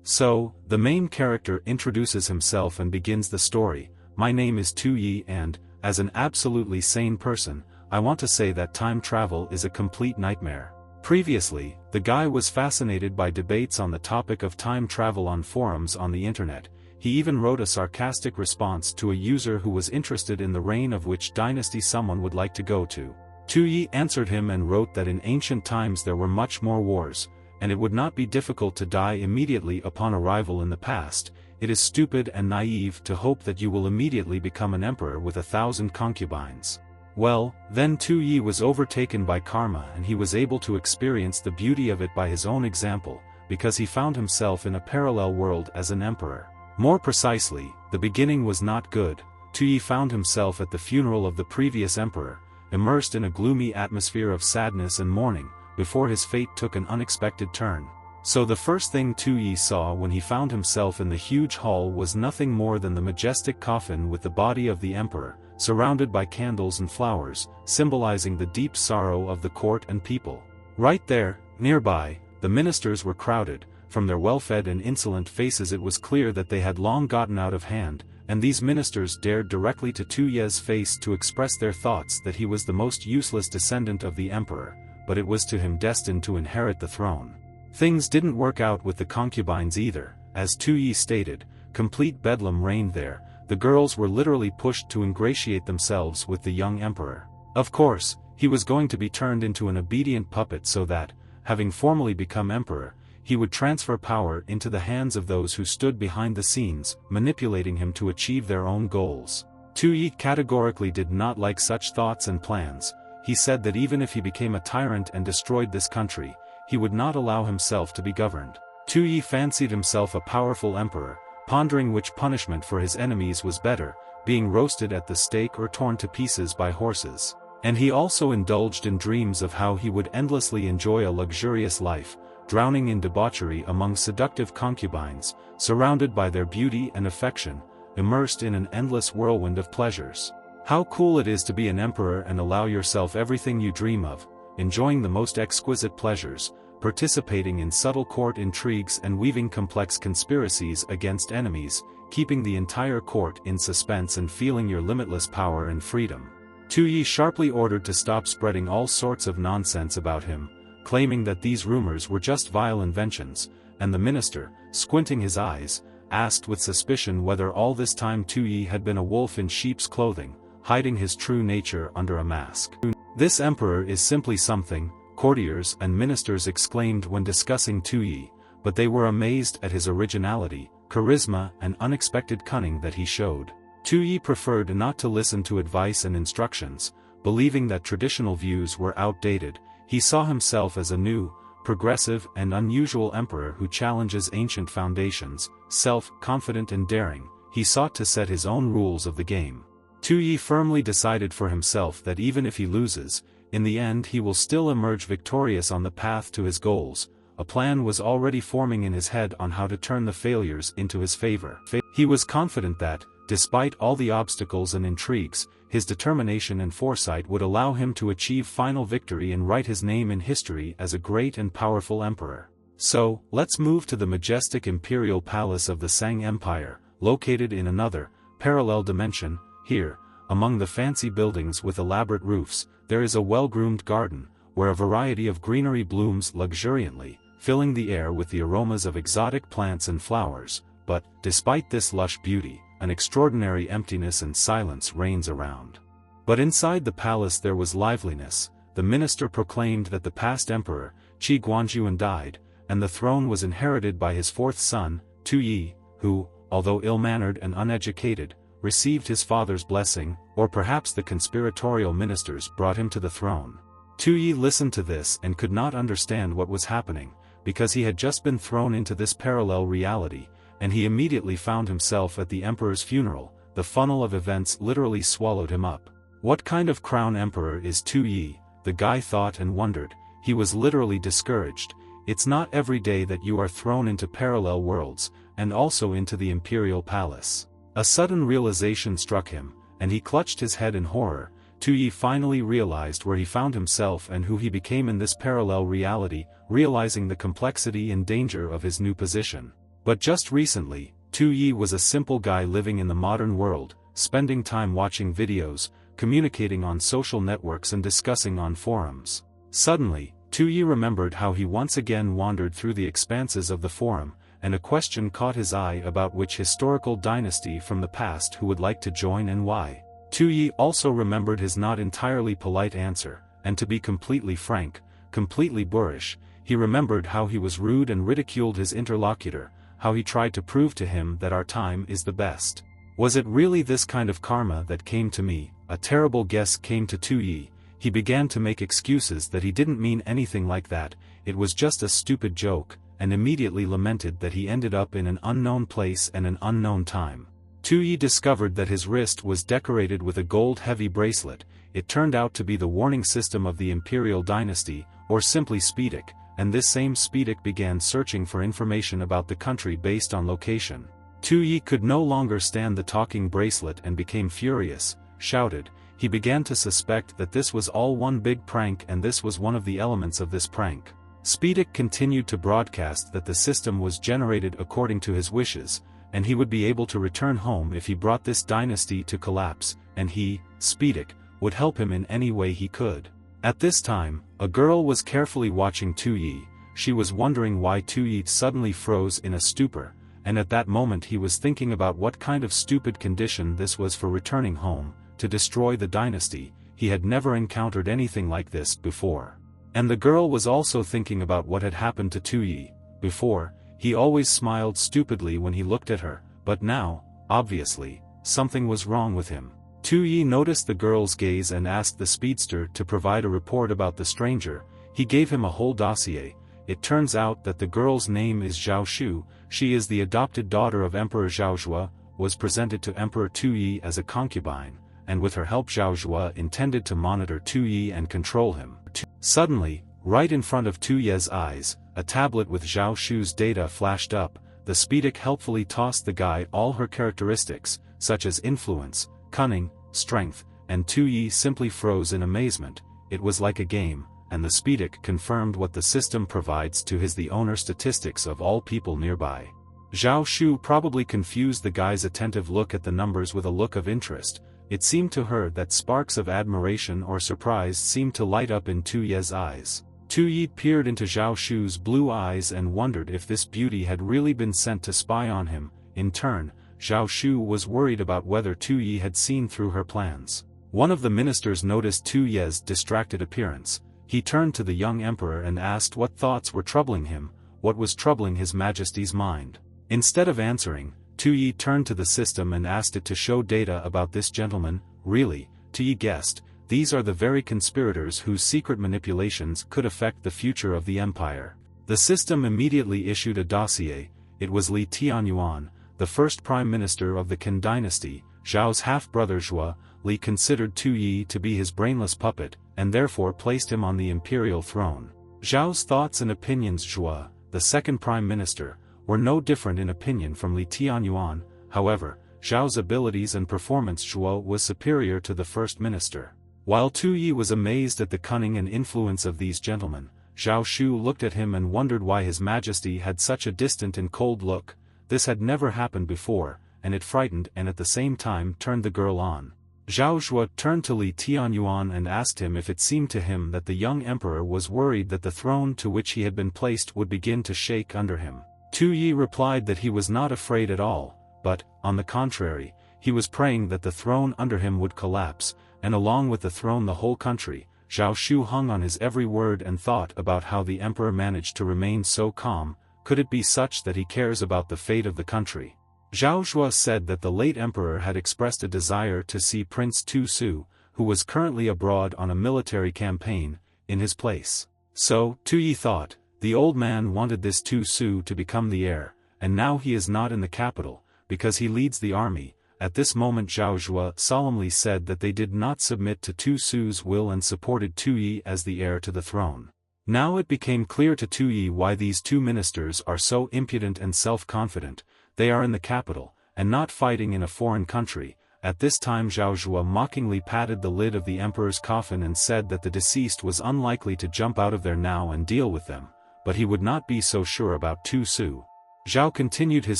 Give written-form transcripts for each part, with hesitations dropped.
So, the main character introduces himself and begins the story. My name is Tu Yi and, as an absolutely sane person, I want to say that time travel is a complete nightmare. Previously, the guy was fascinated by debates on the topic of time travel on forums on the internet. He even wrote a sarcastic response to a user who was interested in the reign of which dynasty someone would like to go to. Tu Yi answered him and wrote that in ancient times there were much more wars, and it would not be difficult to die immediately upon arrival in the past. It is stupid and naive to hope that you will immediately become an emperor with 1,000 concubines. Well, then Tu Yi was overtaken by karma and he was able to experience the beauty of it by his own example, because he found himself in a parallel world as an emperor. More precisely, the beginning was not good. Tu Yi found himself at the funeral of the previous emperor, immersed in a gloomy atmosphere of sadness and mourning, before his fate took an unexpected turn. So the first thing Tu Yi saw when he found himself in the huge hall was nothing more than the majestic coffin with the body of the emperor, surrounded by candles and flowers, symbolizing the deep sorrow of the court and people. Right there, nearby, the ministers were crowded. From their well-fed and insolent faces it was clear that they had long gotten out of hand, and these ministers dared directly to Tu Yi's face to express their thoughts that he was the most useless descendant of the emperor, but it was to him destined to inherit the throne. Things didn't work out with the concubines either. As Tu Yi stated, complete bedlam reigned there. The girls were literally pushed to ingratiate themselves with the young emperor. Of course, he was going to be turned into an obedient puppet so that, having formally become emperor, he would transfer power into the hands of those who stood behind the scenes, manipulating him to achieve their own goals. Tu Yi categorically did not like such thoughts and plans. He said that even if he became a tyrant and destroyed this country, he would not allow himself to be governed. Tu Yi fancied himself a powerful emperor, pondering which punishment for his enemies was better, being roasted at the stake or torn to pieces by horses. And he also indulged in dreams of how he would endlessly enjoy a luxurious life, drowning in debauchery among seductive concubines, surrounded by their beauty and affection, immersed in an endless whirlwind of pleasures. How cool it is to be an emperor and allow yourself everything you dream of, enjoying the most exquisite pleasures, participating in subtle court intrigues and weaving complex conspiracies against enemies, keeping the entire court in suspense and feeling your limitless power and freedom. Tu Yi sharply ordered to stop spreading all sorts of nonsense about him, claiming that these rumors were just vile inventions, and the minister, squinting his eyes, asked with suspicion whether all this time Tu Yi had been a wolf in sheep's clothing, hiding his true nature under a mask. This emperor is simply something, courtiers and ministers exclaimed when discussing Tu Yi, but they were amazed at his originality, charisma and unexpected cunning that he showed. Tu Yi preferred not to listen to advice and instructions, believing that traditional views were outdated. He saw himself as a new, progressive and unusual emperor who challenges ancient foundations. Self-confident and daring, he sought to set his own rules of the game. Tu Yi firmly decided for himself that even if he loses, in the end he will still emerge victorious on the path to his goals. A plan was already forming in his head on how to turn the failures into his favor. He was confident that, despite all the obstacles and intrigues, his determination and foresight would allow him to achieve final victory and write his name in history as a great and powerful emperor. So, let's move to the majestic imperial palace of the Sang Empire, located in another, parallel dimension. Here, among the fancy buildings with elaborate roofs, there is a well-groomed garden, where a variety of greenery blooms luxuriantly, filling the air with the aromas of exotic plants and flowers. But, despite this lush beauty, an extraordinary emptiness and silence reigns around. But inside the palace there was liveliness. The minister proclaimed that the past emperor, Qi Guanjuan, died, and the throne was inherited by his fourth son, Tu Yi, who, although ill-mannered and uneducated, received his father's blessing, or perhaps the conspiratorial ministers brought him to the throne. Tu Yi listened to this and could not understand what was happening, because he had just been thrown into this parallel reality, and he immediately found himself at the emperor's funeral. The funnel of events literally swallowed him up. What kind of crown emperor is Tu Yi? The guy thought and wondered. He was literally discouraged. It's not every day that you are thrown into parallel worlds, and also into the imperial palace. A sudden realization struck him, and he clutched his head in horror. Tu Yi finally realized where he found himself and who he became in this parallel reality, realizing the complexity and danger of his new position. But just recently, Tu Yi was a simple guy living in the modern world, spending time watching videos, communicating on social networks and discussing on forums. Suddenly, Tu Yi remembered how he once again wandered through the expanses of the forum, and a question caught his eye about which historical dynasty from the past who would like to join and why. Tu Yi also remembered his not entirely polite answer, and to be completely frank, completely boorish, he remembered how he was rude and ridiculed his interlocutor, how he tried to prove to him that our time is the best. Was it really this kind of karma that came to me? A terrible guess came to Tu Yi. He began to make excuses that he didn't mean anything like that, it was just a stupid joke, and immediately lamented that he ended up in an unknown place and an unknown time. Tu Yi discovered that his wrist was decorated with a gold heavy bracelet. It turned out to be the warning system of the imperial dynasty, or simply Speedic, and this same Speedic began searching for information about the country based on location. Tu Yi could no longer stand the talking bracelet and became furious, shouted. He began to suspect that this was all one big prank and this was one of the elements of this prank. Speedic continued to broadcast that the system was generated according to his wishes, and he would be able to return home if he brought this dynasty to collapse, and he, Speedic, would help him in any way he could. At this time, a girl was carefully watching Tu Yi. She was wondering why Tu Yi suddenly froze in a stupor, and at that moment he was thinking about what kind of stupid condition this was for returning home, to destroy the dynasty. He had never encountered anything like this before. And the girl was also thinking about what had happened to Tu Yi. Before, he always smiled stupidly when he looked at her, but now, obviously, something was wrong with him. Tu Yi noticed the girl's gaze and asked the speedster to provide a report about the stranger. He gave him a whole dossier. It turns out that the girl's name is Zhao Shu. She is the adopted daughter of Emperor Zhao Zhuo, was presented to Emperor Tu Yi as a concubine, and with her help Zhao Zhuo intended to monitor Tu Yi and control him. Suddenly, right in front of Tu Yi's eyes, a tablet with Zhao Shu's data flashed up. The Speedic helpfully tossed the guy all her characteristics, such as influence, cunning, strength, and Tu Yi simply froze in amazement. It was like a game, and the Speedic confirmed what the system provides to his the owner statistics of all people nearby. Zhao Shu probably confused the guy's attentive look at the numbers with a look of interest. It seemed to her that sparks of admiration or surprise seemed to light up in Tu Yi's eyes. Tu Yi peered into Zhao Shu's blue eyes and wondered if this beauty had really been sent to spy on him. In turn, Zhao Shu was worried about whether Tu Yi had seen through her plans. One of the ministers noticed Tu Yi's distracted appearance. He turned to the young emperor and asked what thoughts were troubling him, what was troubling his majesty's mind. Instead of answering, Tu Yi turned to the system and asked it to show data about this gentleman. Really, Tu Yi guessed, these are the very conspirators whose secret manipulations could affect the future of the empire. The system immediately issued a dossier. It was Li Tianyuan, the first prime minister of the Qin dynasty, Zhao's half-brother Zhuo. Li considered Tu Yi to be his brainless puppet, and therefore placed him on the imperial throne. Zhao's thoughts and opinions Zhuo, the second prime minister, were no different in opinion from Li Tianyuan. However, Zhao's abilities and performance Zhuo was superior to the first minister. While Tu Yi was amazed at the cunning and influence of these gentlemen, Zhao Shu looked at him and wondered why His Majesty had such a distant and cold look. This had never happened before, and it frightened and at the same time turned the girl on. Zhao Zhuo turned to Li Tianyuan and asked him if it seemed to him that the young emperor was worried that the throne to which he had been placed would begin to shake under him. Tu Yi replied that he was not afraid at all, but, on the contrary, he was praying that the throne under him would collapse, and along with the throne the whole country. Zhao Shu hung on his every word and thought about how the emperor managed to remain so calm. Could it be such that he cares about the fate of the country? Zhao Zhuo said that the late emperor had expressed a desire to see Prince Tu Su, who was currently abroad on a military campaign, in his place. So, Tu Yi thought, the old man wanted this Tu Su to become the heir, and now he is not in the capital, because he leads the army. At this moment Zhao Zhuo solemnly said that they did not submit to Tu Su's will and supported Tu Yi as the heir to the throne. Now it became clear to Tu Yi why these two ministers are so impudent and self-confident. They are in the capital, and not fighting in a foreign country. At this time Zhao Zhuo mockingly patted the lid of the emperor's coffin and said that the deceased was unlikely to jump out of there now and deal with them, but he would not be so sure about Tu Su. Zhao continued his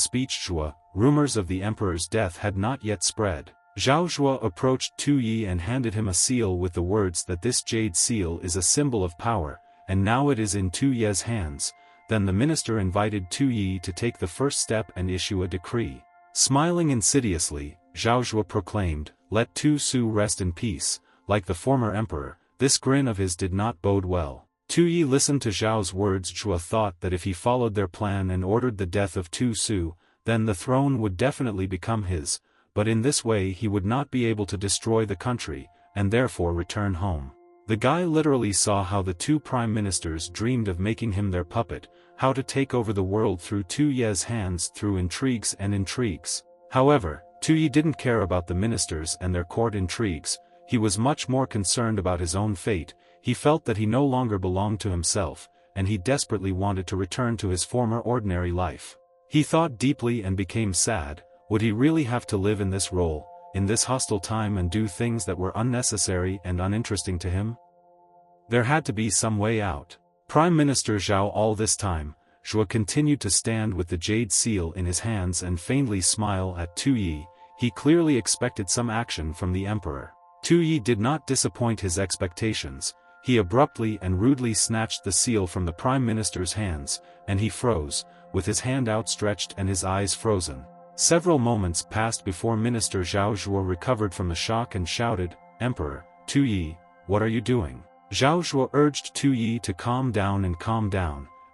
speech. Zhua, rumors of the emperor's death had not yet spread. Zhao Zhua approached Tu Yi and handed him a seal with the words that this jade seal is a symbol of power, and now it is in Tu Yi's hands. Then the minister invited Tu Yi to take the first step and issue a decree. Smiling insidiously, Zhao Zhua proclaimed, "Let Tu Su rest in peace." Like the former emperor, this grin of his did not bode well. Tu Yi listened to Zhao's words. Zhua thought that if he followed their plan and ordered the death of Tu Su, then the throne would definitely become his, but in this way he would not be able to destroy the country, and therefore return home. The guy literally saw how the two prime ministers dreamed of making him their puppet, how to take over the world through Tu Yi's hands through intrigues and intrigues. However, Tu Yi didn't care about the ministers and their court intrigues. He was much more concerned about his own fate. He felt that he no longer belonged to himself, and he desperately wanted to return to his former ordinary life. He thought deeply and became sad. Would he really have to live in this role, in this hostile time, and do things that were unnecessary and uninteresting to him? There had to be some way out. Prime Minister Zhao. All this time, Zhua continued to stand with the jade seal in his hands and faintly smile at Tu Yi. He clearly expected some action from the emperor. Tu Yi did not disappoint his expectations. He abruptly and rudely snatched the seal from the prime minister's hands, and he froze, with his hand outstretched and his eyes frozen. Several moments passed before Minister Zhao Zhua recovered from the shock and shouted, "Emperor, Tu Yi, what are you doing?" Zhao Zhua urged Tu Yi to calm down,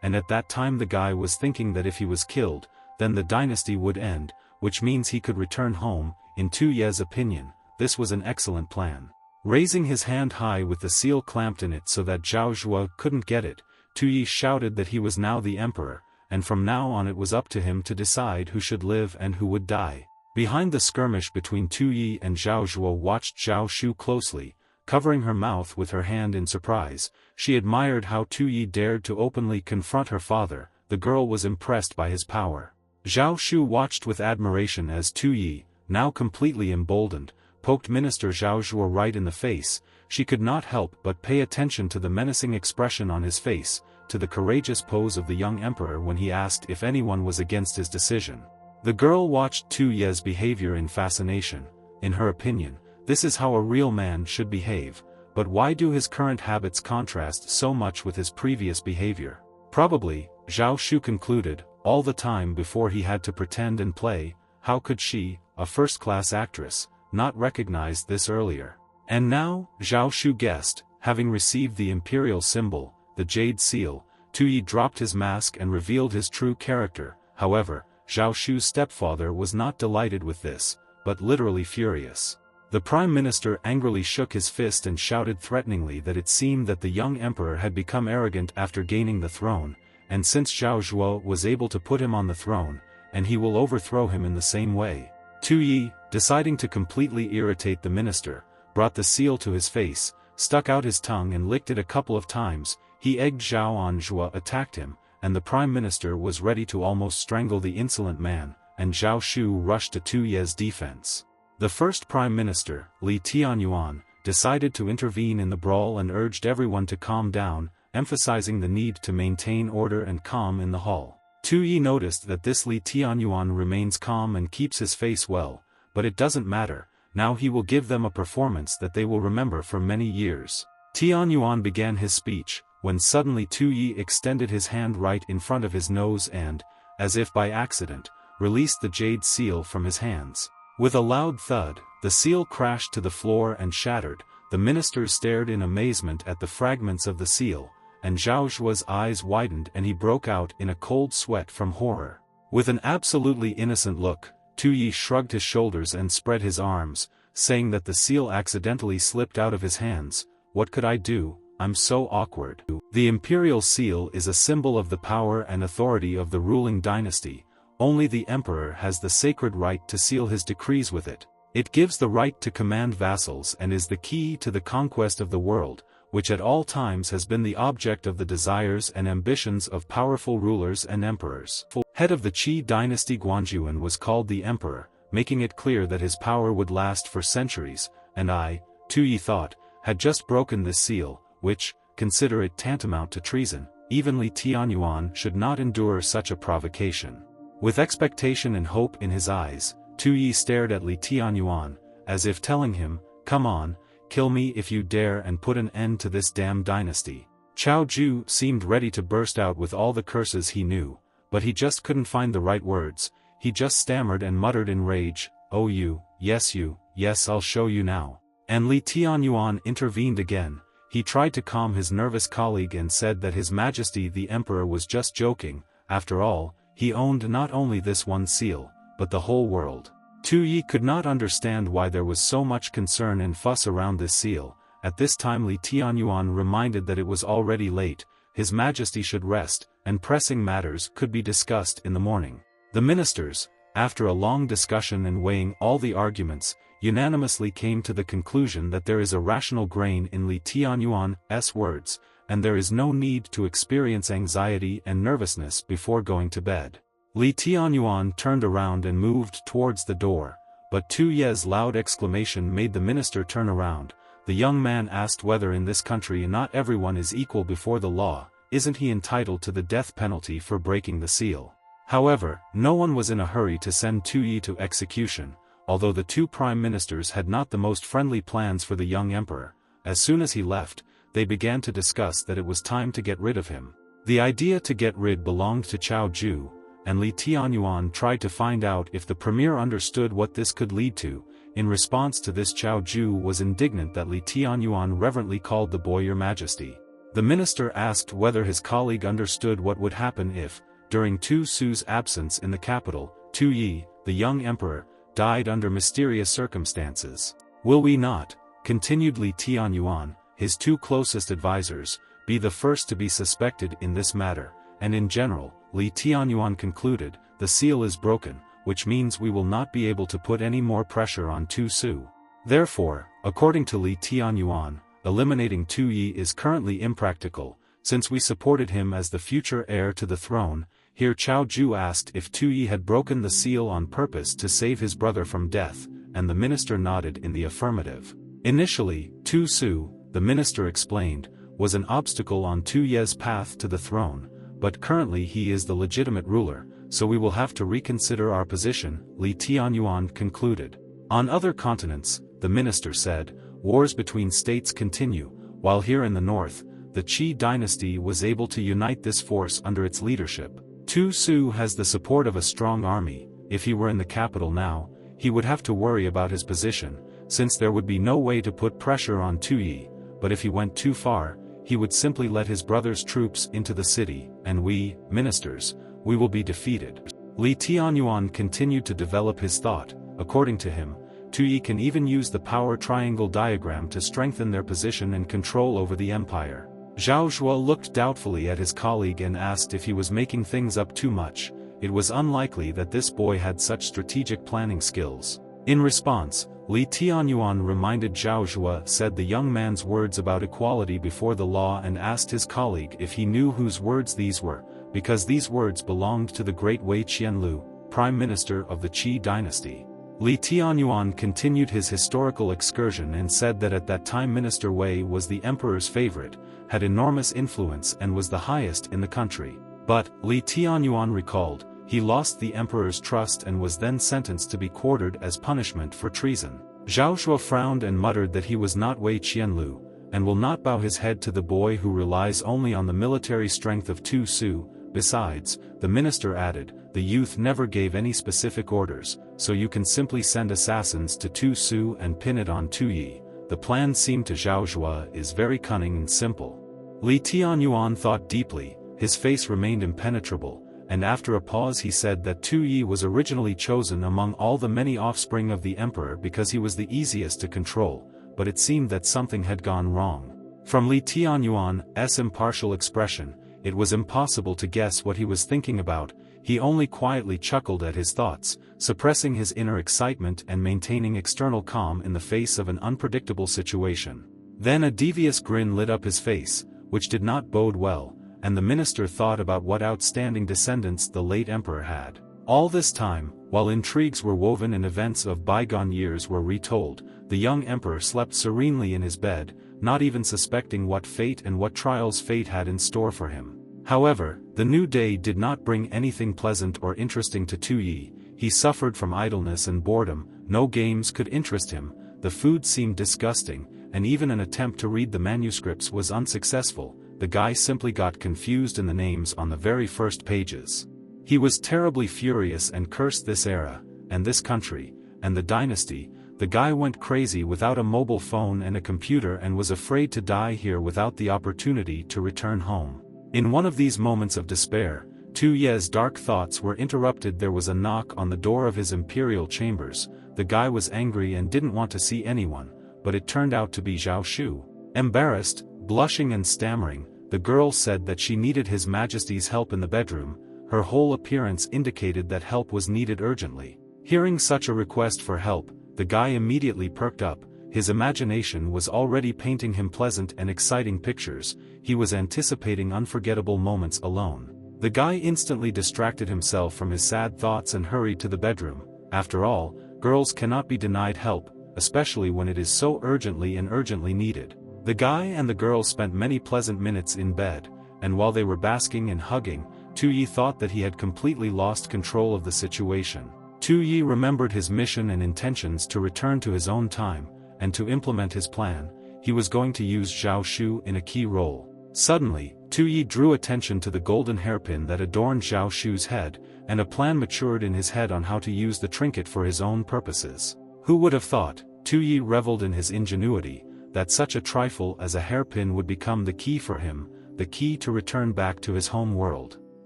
and at that time the guy was thinking that if he was killed, then the dynasty would end, which means he could return home. In Tu Yi's opinion, this was an excellent plan. Raising his hand high with the seal clamped in it so that Zhao Zhua couldn't get it, Tu Yi shouted that he was now the emperor, and from now on it was up to him to decide who should live and who would die. Behind the skirmish between Tu Yi and Zhao Zhua watched Zhao Shu closely, covering her mouth with her hand in surprise. She admired how Tu Yi dared to openly confront her father. The girl was impressed by his power. Zhao Shu watched with admiration as Tu Yi, now completely emboldened, poked Minister Zhao Zhua right in the face. She could not help but pay attention to the menacing expression on his face, to the courageous pose of the young emperor when he asked if anyone was against his decision. The girl watched Tu Yi's behavior in fascination. In her opinion, this is how a real man should behave, but why do his current habits contrast so much with his previous behavior? Probably, Zhao Shu concluded, all the time before he had to pretend and play. How could she, a first-class actress, not recognize this earlier? And now, Zhao Shu guessed, having received the imperial symbol, the jade seal, Tu Yi dropped his mask and revealed his true character. However, Zhao Shu's stepfather was not delighted with this, but literally furious. The prime minister angrily shook his fist and shouted threateningly that it seemed that the young emperor had become arrogant after gaining the throne, and since Zhao Zhua was able to put him on the throne, and he will overthrow him in the same way. Tu Yi, deciding to completely irritate the minister, brought the seal to his face, stuck out his tongue and licked it a couple of times. He egged Zhao on. Zhua attacked him, and the prime minister was ready to almost strangle the insolent man, and Zhao Shu rushed to Tu Yi's defense. The first prime minister, Li Tianyuan, decided to intervene in the brawl and urged everyone to calm down, emphasizing the need to maintain order and calm in the hall. Tu Yi noticed that this Li Tianyuan remains calm and keeps his face well, but it doesn't matter, now he will give them a performance that they will remember for many years. Tianyuan began his speech, when suddenly Tu Yi extended his hand right in front of his nose and, as if by accident, released the jade seal from his hands. With a loud thud, the seal crashed to the floor and shattered. The minister stared in amazement at the fragments of the seal, and Zhao Zhua's eyes widened and he broke out in a cold sweat from horror. With an absolutely innocent look, Tu Yi shrugged his shoulders and spread his arms, saying that the seal accidentally slipped out of his hands. What could I do? I'm so awkward. The imperial seal is a symbol of the power and authority of the ruling dynasty. Only the emperor has the sacred right to seal his decrees with it. It gives the right to command vassals and is the key to the conquest of the world, which at all times has been the object of the desires and ambitions of powerful rulers and emperors. Head of the Qi dynasty Guanjuan was called the emperor, making it clear that his power would last for centuries, and I, Tu Yi thought, had just broken this seal, which, consider it tantamount to treason. Even Li Tianyuan should not endure such a provocation. With expectation and hope in his eyes, Tu Yi stared at Li Tianyuan, as if telling him, "Come on, kill me if you dare and put an end to this damn dynasty." Chao Ju seemed ready to burst out with all the curses he knew, but he just couldn't find the right words. He just stammered and muttered in rage, "Oh you, yes I'll show you now." And Li Tianyuan intervened again. He tried to calm his nervous colleague and said that His Majesty the Emperor was just joking. After all, he owned not only this one seal, but the whole world. Tu Yi could not understand why there was so much concern and fuss around this seal. At this time Li Tianyuan reminded that it was already late, His Majesty should rest, and pressing matters could be discussed in the morning. The ministers, after a long discussion and weighing all the arguments, unanimously came to the conclusion that there is a rational grain in Li Tianyuan's words, and there is no need to experience anxiety and nervousness before going to bed. Li Tianyuan turned around and moved towards the door, but Tu Ye's loud exclamation made the minister turn around. The young man asked whether in this country not everyone is equal before the law, isn't he entitled to the death penalty for breaking the seal? However, no one was in a hurry to send Tu Yi to execution, although the two prime ministers had not the most friendly plans for the young emperor. As soon as he left, they began to discuss that it was time to get rid of him. The idea to get rid belonged to Chao Ju, and Li Tianyuan tried to find out if the premier understood what this could lead to. In response to this, Chao Ju was indignant that Li Tianyuan reverently called the boy Your Majesty. The minister asked whether his colleague understood what would happen if, during Tu Su's absence in the capital, Tu Yi, the young emperor, died under mysterious circumstances. "Will we not," continued Li Tianyuan, his two closest advisors, "be the first to be suspected in this matter?" And in general, Li Tianyuan concluded, the seal is broken, which means we will not be able to put any more pressure on Tu Su. Therefore, according to Li Tianyuan, eliminating Tu Yi is currently impractical, since we supported him as the future heir to the throne. Here Chao Ju asked if Tu Yi had broken the seal on purpose to save his brother from death, and the minister nodded in the affirmative. Initially, Tu Su, the minister explained, was an obstacle on Tu Ye's path to the throne, but currently he is the legitimate ruler, so we will have to reconsider our position, Li Tianyuan concluded. On other continents, the minister said, wars between states continue, while here in the north, the Qi dynasty was able to unite this force under its leadership. Tu Su has the support of a strong army. If he were in the capital now, he would have to worry about his position, since there would be no way to put pressure on Tu Yi, but if he went too far, he would simply let his brother's troops into the city, and we, ministers, we will be defeated. Li Tianyuan continued to develop his thought. According to him, Tu Yi can even use the power triangle diagram to strengthen their position and control over the empire. Zhao Zhuo looked doubtfully at his colleague and asked if he was making things up too much. It was unlikely that this boy had such strategic planning skills. In response, Li Tianyuan reminded Zhao Zhuo said the young man's words about equality before the law and asked his colleague if he knew whose words these were, because these words belonged to the great Wei Qianlu, prime minister of the Qi dynasty. Li Tianyuan continued his historical excursion and said that at that time Minister Wei was the emperor's favorite, had enormous influence and was the highest in the country. But, Li Tianyuan recalled, he lost the emperor's trust and was then sentenced to be quartered as punishment for treason. Zhao Zhuo frowned and muttered that he was not Wei Qianlu, and will not bow his head to the boy who relies only on the military strength of Tu Su. Besides, the minister added, the youth never gave any specific orders, so you can simply send assassins to Tu Su and pin it on Tu Yi. The plan seemed to Zhao Zhuo is very cunning and simple. Li Tianyuan thought deeply, his face remained impenetrable, and after a pause he said that Tu Yi was originally chosen among all the many offspring of the emperor because he was the easiest to control, but it seemed that something had gone wrong. From Li Tianyuan's impartial expression, it was impossible to guess what he was thinking about. He only quietly chuckled at his thoughts, suppressing his inner excitement and maintaining external calm in the face of an unpredictable situation. Then a devious grin lit up his face, which did not bode well, and the minister thought about what outstanding descendants the late emperor had. All this time, while intrigues were woven and events of bygone years were retold, the young emperor slept serenely in his bed, not even suspecting what fate and what trials fate had in store for him. However, the new day did not bring anything pleasant or interesting to Tu-yi. He suffered from idleness and boredom, no games could interest him, the food seemed disgusting, and even an attempt to read the manuscripts was unsuccessful. The guy simply got confused in the names on the very first pages. He was terribly furious and cursed this era, and this country, and the dynasty. The guy went crazy without a mobile phone and a computer and was afraid to die here without the opportunity to return home. In one of these moments of despair, Tu-ye's dark thoughts were interrupted. There was a knock on the door of his imperial chambers. The guy was angry and didn't want to see anyone, but it turned out to be Zhao Shu. Embarrassed, blushing and stammering, the girl said that she needed His Majesty's help in the bedroom. Her whole appearance indicated that help was needed urgently. Hearing such a request for help, the guy immediately perked up. His imagination was already painting him pleasant and exciting pictures. He was anticipating unforgettable moments alone. The guy instantly distracted himself from his sad thoughts and hurried to the bedroom. After all, girls cannot be denied help, especially when it is so urgently needed. The guy and the girl spent many pleasant minutes in bed, and while they were basking and hugging, Tu-yi thought that he had completely lost control of the situation. Tu-yi remembered his mission and intentions to return to his own time, and to implement his plan. He was going to use Zhao Shu in a key role. Suddenly, Tu-yi drew attention to the golden hairpin that adorned Zhao Shu's head, and a plan matured in his head on how to use the trinket for his own purposes. Who would have thought? Tu-yi reveled in his ingenuity, that such a trifle as a hairpin would become the key for him, the key to return back to his home world.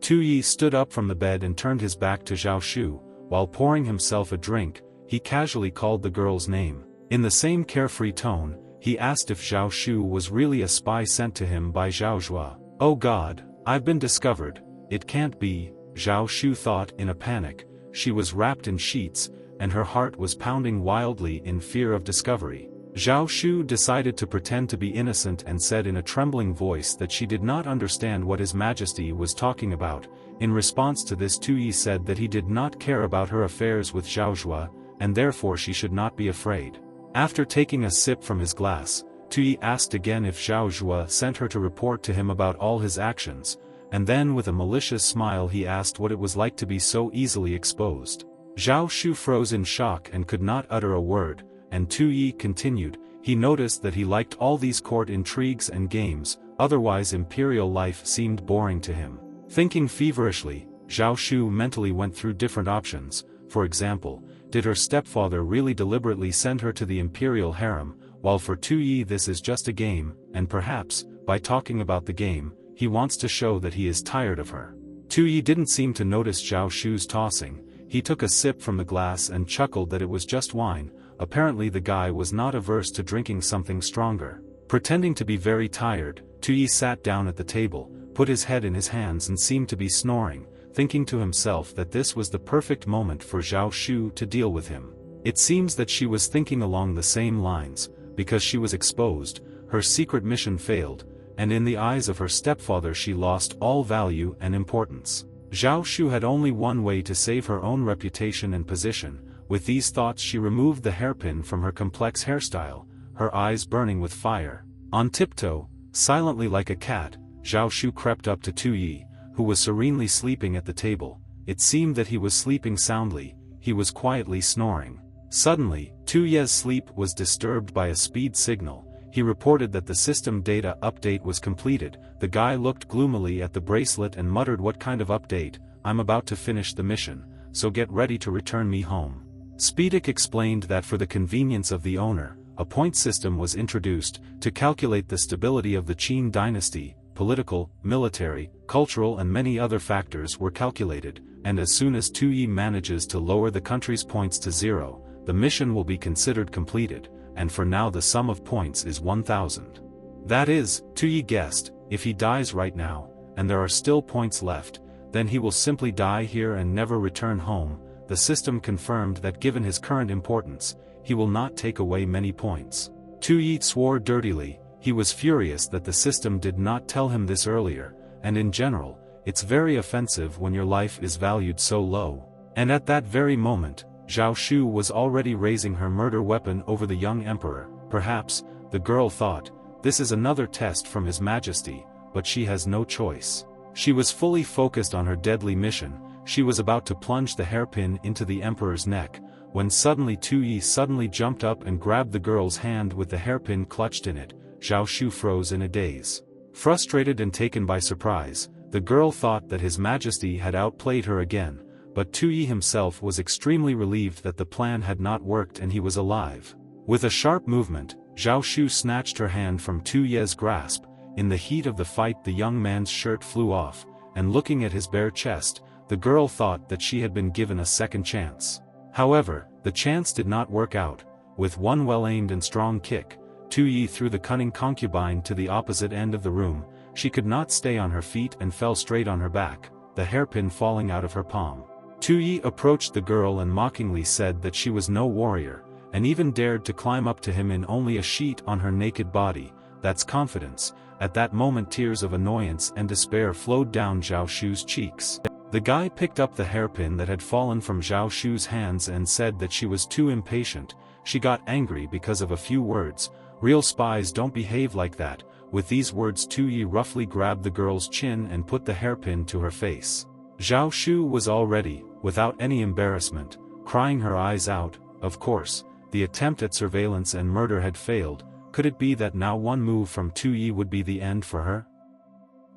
Tu-yi stood up from the bed and turned his back to Zhao Shu. While pouring himself a drink, he casually called the girl's name. In the same carefree tone, he asked if Zhao Shu was really a spy sent to him by Zhao Zhua. "Oh God, I've been discovered, it can't be," Zhao Shu thought in a panic. She was wrapped in sheets, and her heart was pounding wildly in fear of discovery. Zhao Shu decided to pretend to be innocent and said in a trembling voice that she did not understand what His Majesty was talking about. In response to this, Tu-yi said that he did not care about her affairs with Zhao Zhua, and therefore she should not be afraid. After taking a sip from his glass, Tu-yi asked again if Zhao Zhua sent her to report to him about all his actions, and then with a malicious smile he asked what it was like to be so easily exposed. Zhao Shu froze in shock and could not utter a word, and Tu-yi continued. He noticed that he liked all these court intrigues and games, otherwise imperial life seemed boring to him. Thinking feverishly, Zhao Shu mentally went through different options. For example, did her stepfather really deliberately send her to the imperial harem, while for Tu-yi this is just a game, and perhaps, by talking about the game, he wants to show that he is tired of her. Tu-yi didn't seem to notice Zhao Shu's tossing. He took a sip from the glass and chuckled that it was just wine. Apparently the guy was not averse to drinking something stronger. Pretending to be very tired, Tu-yi sat down at the table, put his head in his hands and seemed to be snoring, thinking to himself that this was the perfect moment for Zhao Shu to deal with him. It seems that she was thinking along the same lines. Because she was exposed, her secret mission failed, and in the eyes of her stepfather she lost all value and importance. Zhao Shu had only one way to save her own reputation and position. With these thoughts she removed the hairpin from her complex hairstyle, her eyes burning with fire. On tiptoe, silently like a cat, Zhao Shu crept up to Tu-yi, who was serenely sleeping at the table. It seemed that he was sleeping soundly. He was quietly snoring. Suddenly, Tu-yi's sleep was disturbed by a speed signal. He reported that the system data update was completed. The guy looked gloomily at the bracelet and muttered, "What kind of update? I'm about to finish the mission, so get ready to return me home." Speedic explained that for the convenience of the owner, a point system was introduced to calculate the stability of the Qin dynasty. Political, military, cultural and many other factors were calculated, and as soon as Tu-yi manages to lower the country's points to 0, the mission will be considered completed, and for now the sum of points is 1000. That is, Tu-yi guessed, if he dies right now, and there are still points left, then he will simply die here and never return home. The system confirmed that given his current importance, he will not take away many points. Tu-yi swore dirtily. He was furious that the system did not tell him this earlier, and in general, it's very offensive when your life is valued so low. And at that very moment, Zhao Shu was already raising her murder weapon over the young emperor. Perhaps, the girl thought, this is another test from His Majesty, but she has no choice. She was fully focused on her deadly mission. She was about to plunge the hairpin into the emperor's neck, when suddenly Tu-yi suddenly jumped up and grabbed the girl's hand with the hairpin clutched in it. Zhao Shu froze in a daze. Frustrated and taken by surprise, the girl thought that His Majesty had outplayed her again, but Tu-yi himself was extremely relieved that the plan had not worked and he was alive. With a sharp movement, Zhao Shu snatched her hand from Tu-yi's grasp. In the heat of the fight, the young man's shirt flew off, and looking at his bare chest, the girl thought that she had been given a second chance. However, the chance did not work out. With one well-aimed and strong kick, Tu-yi threw the cunning concubine to the opposite end of the room. She could not stay on her feet and fell straight on her back, the hairpin falling out of her palm. Tu-yi approached the girl and mockingly said that she was no warrior, and even dared to climb up to him in only a sheet on her naked body. That's confidence. At that moment, tears of annoyance and despair flowed down Zhao Shu's cheeks. The guy picked up the hairpin that had fallen from Zhao Shu's hands and said that she was too impatient. She got angry because of a few words. Real spies don't behave like that. With these words, Tu-yi roughly grabbed the girl's chin and put the hairpin to her face. Zhao Shu was already, without any embarrassment, crying her eyes out. Of course, the attempt at surveillance and murder had failed. Could it be that now one move from Tu-yi would be the end for her?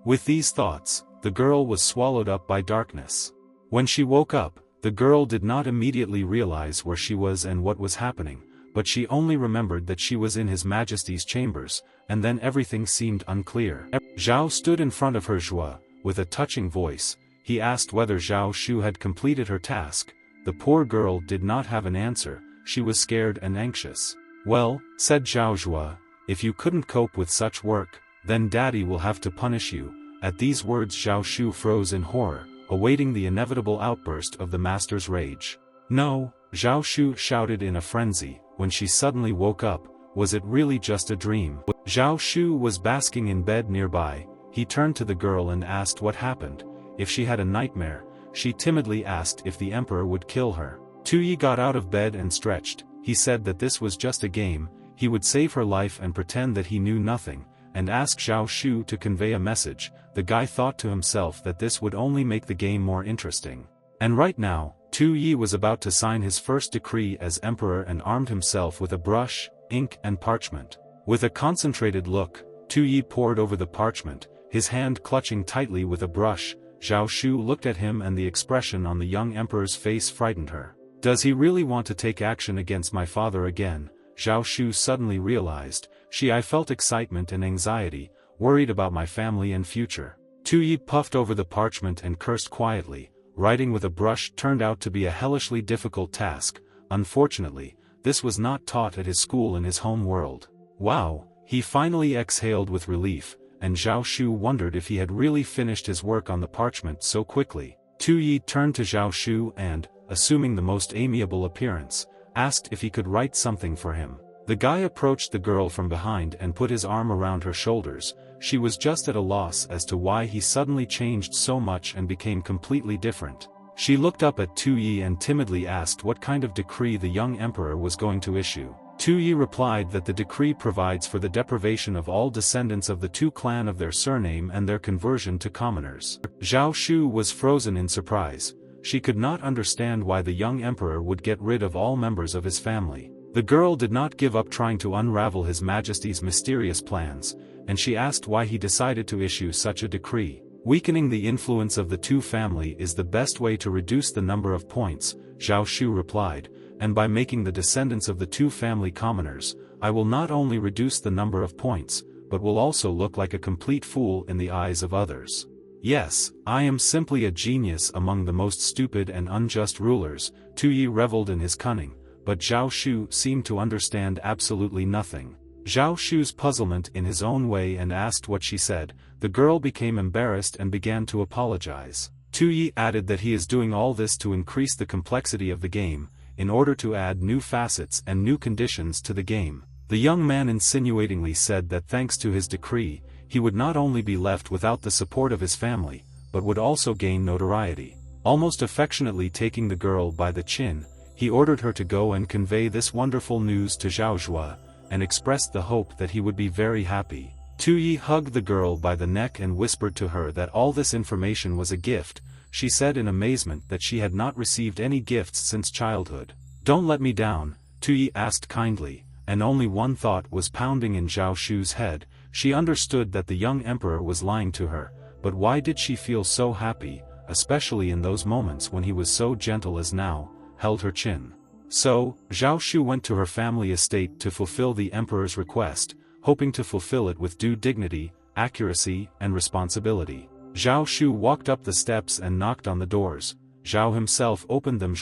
With these thoughts, the girl was swallowed up by darkness. When she woke up, the girl did not immediately realize where she was and what was happening, but she only remembered that she was in His Majesty's chambers, and then everything seemed unclear. Zhao stood in front of her joie. With a touching voice, he asked whether Zhao Shu had completed her task. The poor girl did not have an answer. She was scared and anxious. "Well," said Zhao Zhua, "if you couldn't cope with such work, then Daddy will have to punish you." At these words, Zhao Shu froze in horror, awaiting the inevitable outburst of the master's rage. "No," Zhao Shu shouted in a frenzy, when she suddenly woke up. Was it really just a dream? Zhao Shu was basking in bed nearby. He turned to the girl and asked what happened. If she had a nightmare. She timidly asked if the emperor would kill her. Tu-yi got out of bed and stretched. He said that this was just a game. He would save her life and pretend that he knew nothing, and ask Zhao Shu to convey a message. The guy thought to himself that this would only make the game more interesting. And right now, Tu-yi was about to sign his first decree as emperor and armed himself with a brush, ink and parchment. With a concentrated look, Tu-yi pored over the parchment, his hand clutching tightly with a brush. Zhao Shu looked at him and the expression on the young emperor's face frightened her. Does he really want to take action against my father again? Zhao Shu suddenly realized. I felt excitement and anxiety, worried about my family and future. Tu-yi puffed over the parchment and cursed quietly. Writing with a brush turned out to be a hellishly difficult task. Unfortunately, this was not taught at his school in his home world. Wow, he finally exhaled with relief, and Zhao Shu wondered if he had really finished his work on the parchment so quickly. Tu-yi turned to Zhao Shu and, assuming the most amiable appearance, asked if he could write something for him. The guy approached the girl from behind and put his arm around her shoulders. She was just at a loss as to why he suddenly changed so much and became completely different. She looked up at Tu-yi and timidly asked what kind of decree the young emperor was going to issue. Tu-yi replied that the decree provides for the deprivation of all descendants of the Tu clan of their surname and their conversion to commoners. Zhao Shu was frozen in surprise. She could not understand why the young emperor would get rid of all members of his family. The girl did not give up trying to unravel His Majesty's mysterious plans, and she asked why he decided to issue such a decree. Weakening the influence of the Tu family is the best way to reduce the number of points, Zhao Shu replied, and by making the descendants of the Tu family commoners, I will not only reduce the number of points, but will also look like a complete fool in the eyes of others. Yes, I am simply a genius among the most stupid and unjust rulers. Tu-yi reveled in his cunning, but Zhao Shu seemed to understand absolutely nothing. Zhao Shu's puzzlement in his own way and asked what she said. The girl became embarrassed and began to apologize. Tu-yi added that he is doing all this to increase the complexity of the game, in order to add new facets and new conditions to the game. The young man insinuatingly said that thanks to his decree, he would not only be left without the support of his family, but would also gain notoriety. Almost affectionately taking the girl by the chin, he ordered her to go and convey this wonderful news to Zhao Zhua, and expressed the hope that he would be very happy. Tu Yi hugged the girl by the neck and whispered to her that all this information was a gift. She said in amazement that she had not received any gifts since childhood. "Don't let me down," Tu Yi asked kindly, and only one thought was pounding in Zhao Shu's head. She understood that the young emperor was lying to her, but why did she feel so happy, especially in those moments when he was so gentle as now, held her chin. So, Zhao Shu went to her family estate to fulfill the emperor's request, hoping to fulfill it with due dignity, accuracy, and responsibility. Zhao Shu walked up the steps and knocked on the doors. Zhao himself opened them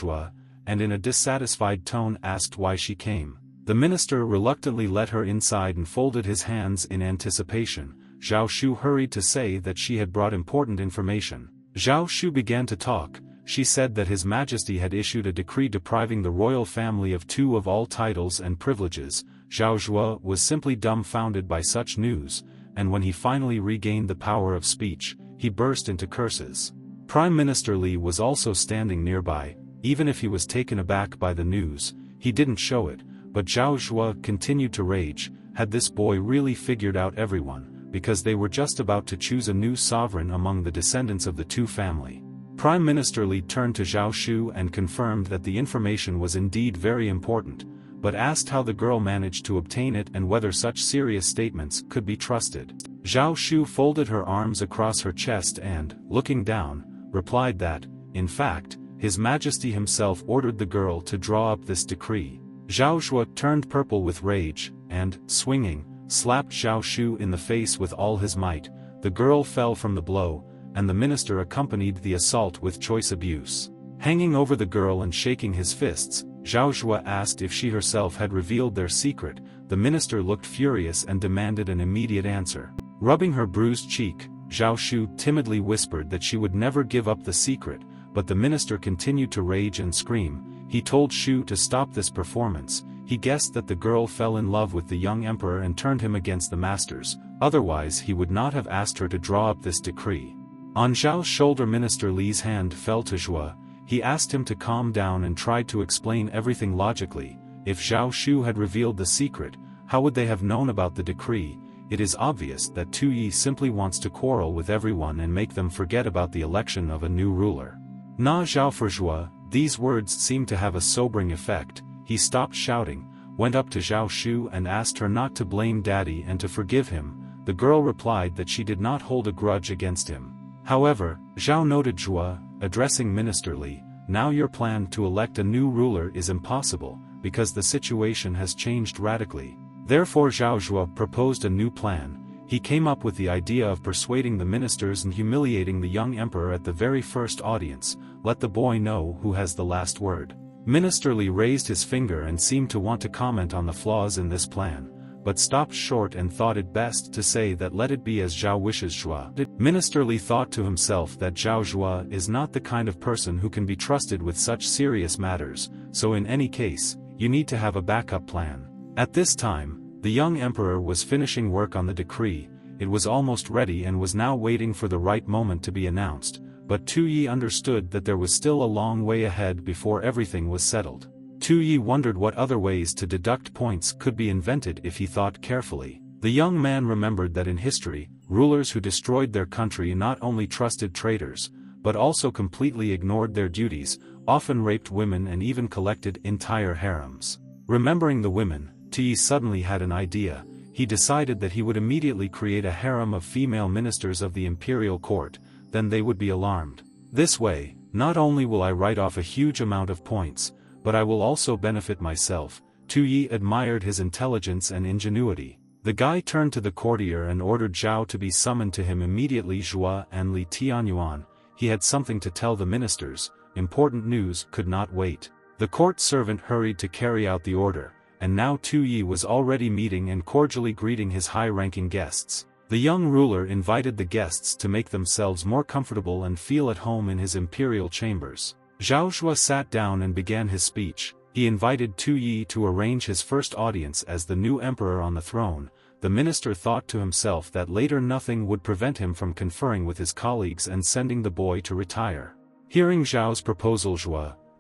and in a dissatisfied tone asked why she came. The minister reluctantly let her inside and folded his hands in anticipation. Zhao Shu hurried to say that she had brought important information. Zhao Shu began to talk. She said that His Majesty had issued a decree depriving the royal family of 2 of all titles and privileges. Zhao Zhuo was simply dumbfounded by such news, and when he finally regained the power of speech, he burst into curses. Prime Minister Li was also standing nearby. Even if he was taken aback by the news, he didn't show it, but Zhao Zhuo continued to rage. Had this boy really figured out everyone, because they were just about to choose a new sovereign among the descendants of the 2 family. Prime Minister Li turned to Zhao Shu and confirmed that the information was indeed very important, but asked how the girl managed to obtain it and whether such serious statements could be trusted. Zhao Shu folded her arms across her chest and, looking down, replied that, in fact, His Majesty himself ordered the girl to draw up this decree. Zhao Zhuo turned purple with rage, and, swinging, slapped Zhao Shu in the face with all his might. The girl fell from the blow, and the minister accompanied the assault with choice abuse. Hanging over the girl and shaking his fists, Zhao Zhuo asked if she herself had revealed their secret. The minister looked furious and demanded an immediate answer. Rubbing her bruised cheek, Zhao Shu timidly whispered that she would never give up the secret, but the minister continued to rage and scream. He told Shu to stop this performance. He guessed that the girl fell in love with the young emperor and turned him against the masters, otherwise he would not have asked her to draw up this decree. On Zhao's shoulder Minister Li's hand fell to Zhuo. He asked him to calm down and tried to explain everything logically. If Zhao Shu had revealed the secret, how would they have known about the decree? It is obvious that Tu Yi simply wants to quarrel with everyone and make them forget about the election of a new ruler. Na Zhao for Zhuo, these words seemed to have a sobering effect. He stopped shouting, went up to Zhao Shu and asked her not to blame Daddy and to forgive him. The girl replied that she did not hold a grudge against him. However, Zhao noted Zhuo, addressing Minister Li, now your plan to elect a new ruler is impossible, because the situation has changed radically. Therefore Zhao Zhuo proposed a new plan. He came up with the idea of persuading the ministers and humiliating the young emperor at the very first audience. Let the boy know who has the last word. Minister Li raised his finger and seemed to want to comment on the flaws in this plan, but stopped short and thought it best to say that let it be as Zhao wishes. Zhuo. Minister Li thought to himself that Zhao Zhuo is not the kind of person who can be trusted with such serious matters, so in any case, you need to have a backup plan. At this time, the young emperor was finishing work on the decree. It was almost ready and was now waiting for the right moment to be announced, but Tu Yi understood that there was still a long way ahead before everything was settled. Tu Yi wondered what other ways to deduct points could be invented if he thought carefully. The young man remembered that in history, rulers who destroyed their country not only trusted traitors, but also completely ignored their duties, often raped women and even collected entire harems. Remembering the women, Tu Yi suddenly had an idea. He decided that he would immediately create a harem of female ministers of the imperial court, then they would be alarmed. This way, not only will I write off a huge amount of points, but I will also benefit myself. Tu Yi admired his intelligence and ingenuity. The guy turned to the courtier and ordered Zhao to be summoned to him immediately. Zhuo and Li Tianyuan, he had something to tell the ministers. Important news could not wait. The court servant hurried to carry out the order, and now Tu Yi was already meeting and cordially greeting his high-ranking guests. The young ruler invited the guests to make themselves more comfortable and feel at home in his imperial chambers. Zhao Zhuo sat down and began his speech. He invited Tu Yi to arrange his first audience as the new emperor on the throne. The minister thought to himself that later nothing would prevent him from conferring with his colleagues and sending the boy to retire. Hearing Zhao's proposal,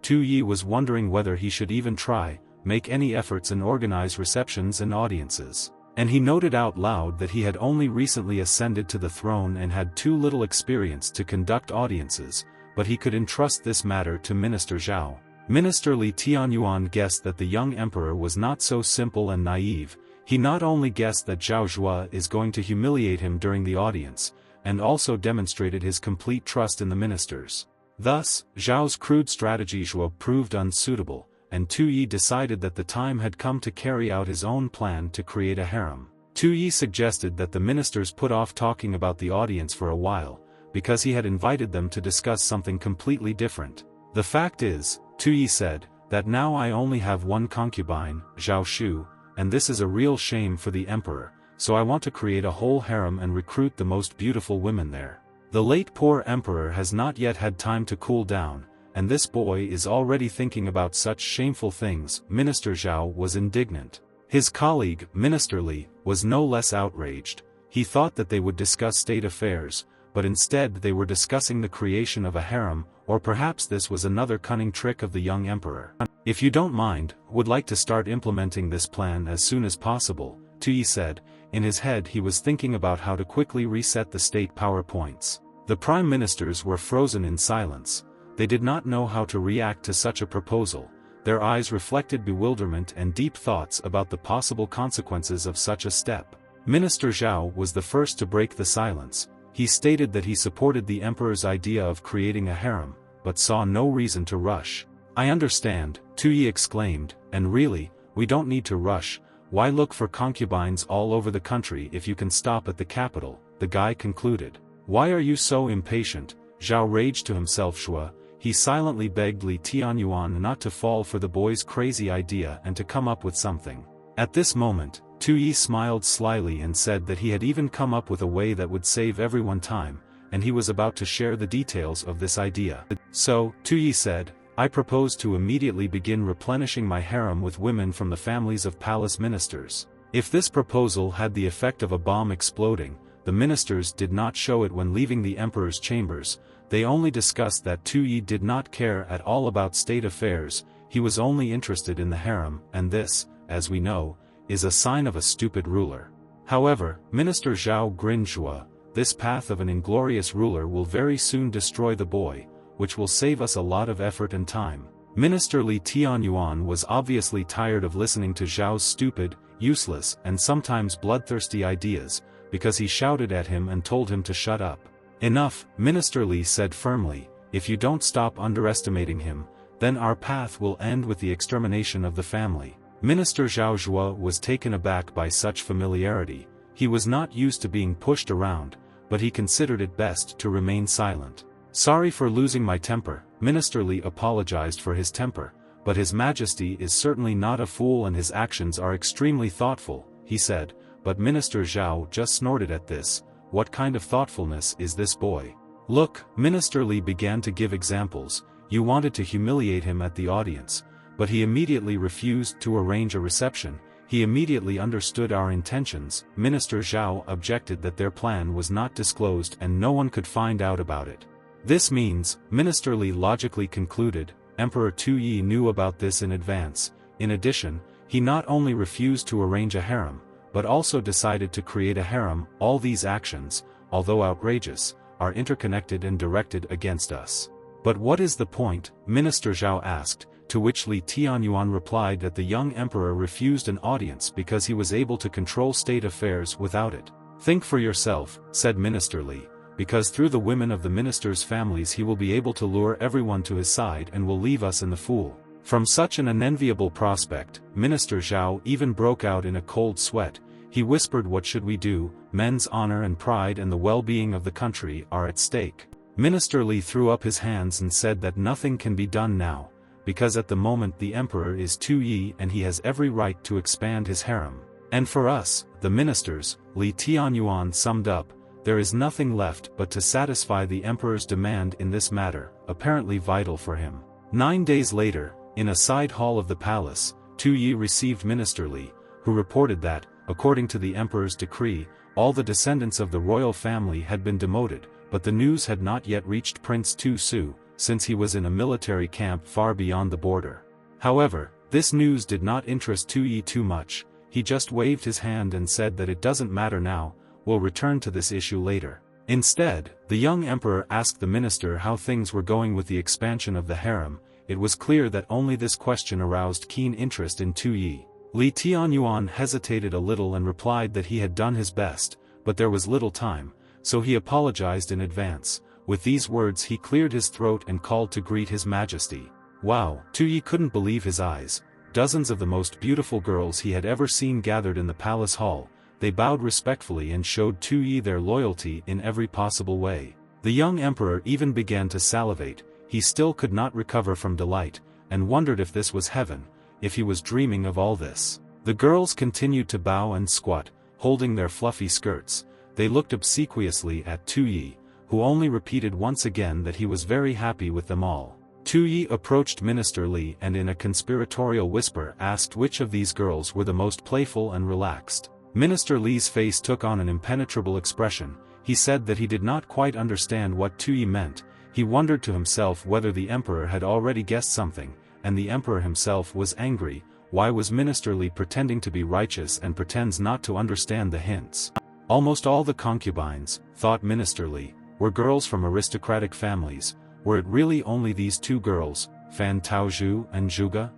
Tu Yi was wondering whether he should even try, make any efforts and organize receptions and audiences. And he noted out loud that he had only recently ascended to the throne and had too little experience to conduct audiences, but he could entrust this matter to Minister Zhao. Minister Li Tianyuan guessed that the young emperor was not so simple and naive. He not only guessed that Zhao Zhuo is going to humiliate him during the audience, and also demonstrated his complete trust in the ministers. Thus, Zhao's crude strategy Zhuo proved unsuitable, and Tu Yi decided that the time had come to carry out his own plan to create a harem. Tu Yi suggested that the ministers put off talking about the audience for a while, because he had invited them to discuss something completely different. The fact is, Tu Yi said, that now I only have one concubine, Zhao Shu, and this is a real shame for the emperor, so I want to create a whole harem and recruit the most beautiful women there. The late poor emperor has not yet had time to cool down, and this boy is already thinking about such shameful things. Minister Zhao was indignant. His colleague, Minister Li, was no less outraged. He thought that they would discuss state affairs, but instead they were discussing the creation of a harem, or perhaps this was another cunning trick of the young emperor. If you don't mind, would like to start implementing this plan as soon as possible, Tu Yi said. In his head he was thinking about how to quickly reset the state PowerPoints. The prime ministers were frozen in silence. They did not know how to react to such a proposal. Their eyes reflected bewilderment and deep thoughts about the possible consequences of such a step. Minister Zhao was the first to break the silence. He stated that he supported the emperor's idea of creating a harem, but saw no reason to rush. I understand, Tu Yi exclaimed, and really, we don't need to rush. Why look for concubines all over the country if you can stop at the capital, the guy concluded. Why are you so impatient? Zhao raged to himself. Shua. He silently begged Li Tianyuan not to fall for the boy's crazy idea and to come up with something. At this moment, Tu Yi smiled slyly and said that he had even come up with a way that would save everyone time, and he was about to share the details of this idea. So, Tu Yi said, I propose to immediately begin replenishing my harem with women from the families of palace ministers. If this proposal had the effect of a bomb exploding, the ministers did not show it when leaving the emperor's chambers. They only discussed that Tu Yi did not care at all about state affairs. He was only interested in the harem, and this, as we know, is a sign of a stupid ruler. However, Minister Zhao grinned. Zhua, this path of an inglorious ruler will very soon destroy the boy, which will save us a lot of effort and time. Minister Li Tianyuan was obviously tired of listening to Zhao's stupid, useless and sometimes bloodthirsty ideas, because he shouted at him and told him to shut up. Enough, Minister Li said firmly, if you don't stop underestimating him, then our path will end with the extermination of the family. Minister Zhao Zhuo was taken aback by such familiarity. He was not used to being pushed around, but he considered it best to remain silent. Sorry for losing my temper. Minister Li apologized for his temper, but His Majesty is certainly not a fool and his actions are extremely thoughtful, he said, but Minister Zhao just snorted at this. What kind of thoughtfulness is this boy? Look, Minister Li began to give examples. You wanted to humiliate him at the audience, but he immediately refused to arrange a reception. He immediately understood our intentions. Minister Zhao objected that their plan was not disclosed and no one could find out about it. This means, Minister Li logically concluded, Emperor Tu Yi knew about this in advance. In addition, he not only refused to arrange a harem, but also decided to create a harem. All these actions, although outrageous, are interconnected and directed against us. But what is the point? Minister Zhao asked, to which Li Tianyuan replied that the young emperor refused an audience because he was able to control state affairs without it. Think for yourself, said Minister Li. Because through the women of the ministers' families he will be able to lure everyone to his side and will leave us in the fool. From such an unenviable prospect, Minister Zhao even broke out in a cold sweat. He whispered, what should we do? Men's honor and pride and the well-being of the country are at stake. Minister Li threw up his hands and said that nothing can be done now, because at the moment the emperor is Tu Yi and he has every right to expand his harem. And for us, the ministers, Li Tianyuan summed up, there is nothing left but to satisfy the emperor's demand in this matter, apparently vital for him. 9 days later, in a side hall of the palace, Tu Yi received Minister Li, who reported that, according to the emperor's decree, all the descendants of the royal family had been demoted, but the news had not yet reached Prince Tu Su, since he was in a military camp far beyond the border. However, this news did not interest Tu Yi too much. he just waved his hand and said that it doesn't matter now, we'll return to this issue later. Instead, the young emperor asked the minister how things were going with the expansion of the harem. It was clear that only this question aroused keen interest in Tu Yi. Li Tianyuan hesitated a little and replied that he had done his best, but there was little time, so he apologized in advance. With these words he cleared his throat and called to greet his majesty. Wow, Tu Yi couldn't believe his eyes. Dozens of the most beautiful girls he had ever seen gathered in the palace hall. They bowed respectfully and showed Tu Yi their loyalty in every possible way. The young emperor even began to salivate. He still could not recover from delight, and wondered if this was heaven, if he was dreaming of all this. The girls continued to bow and squat, holding their fluffy skirts. They looked obsequiously at Tu Yi, who only repeated once again that he was very happy with them all. Tu Yi approached Minister Li and in a conspiratorial whisper asked which of these girls were the most playful and relaxed. Minister Li's face took on an impenetrable expression. He said that he did not quite understand what Tu Yi meant. He wondered to himself whether the emperor had already guessed something, and the emperor himself was angry. Why was Minister Li pretending to be righteous and pretends not to understand the hints? Almost all the concubines, thought Minister Li, were girls from aristocratic families. Were it really only these two girls, Fan Taozhu and Zhuge?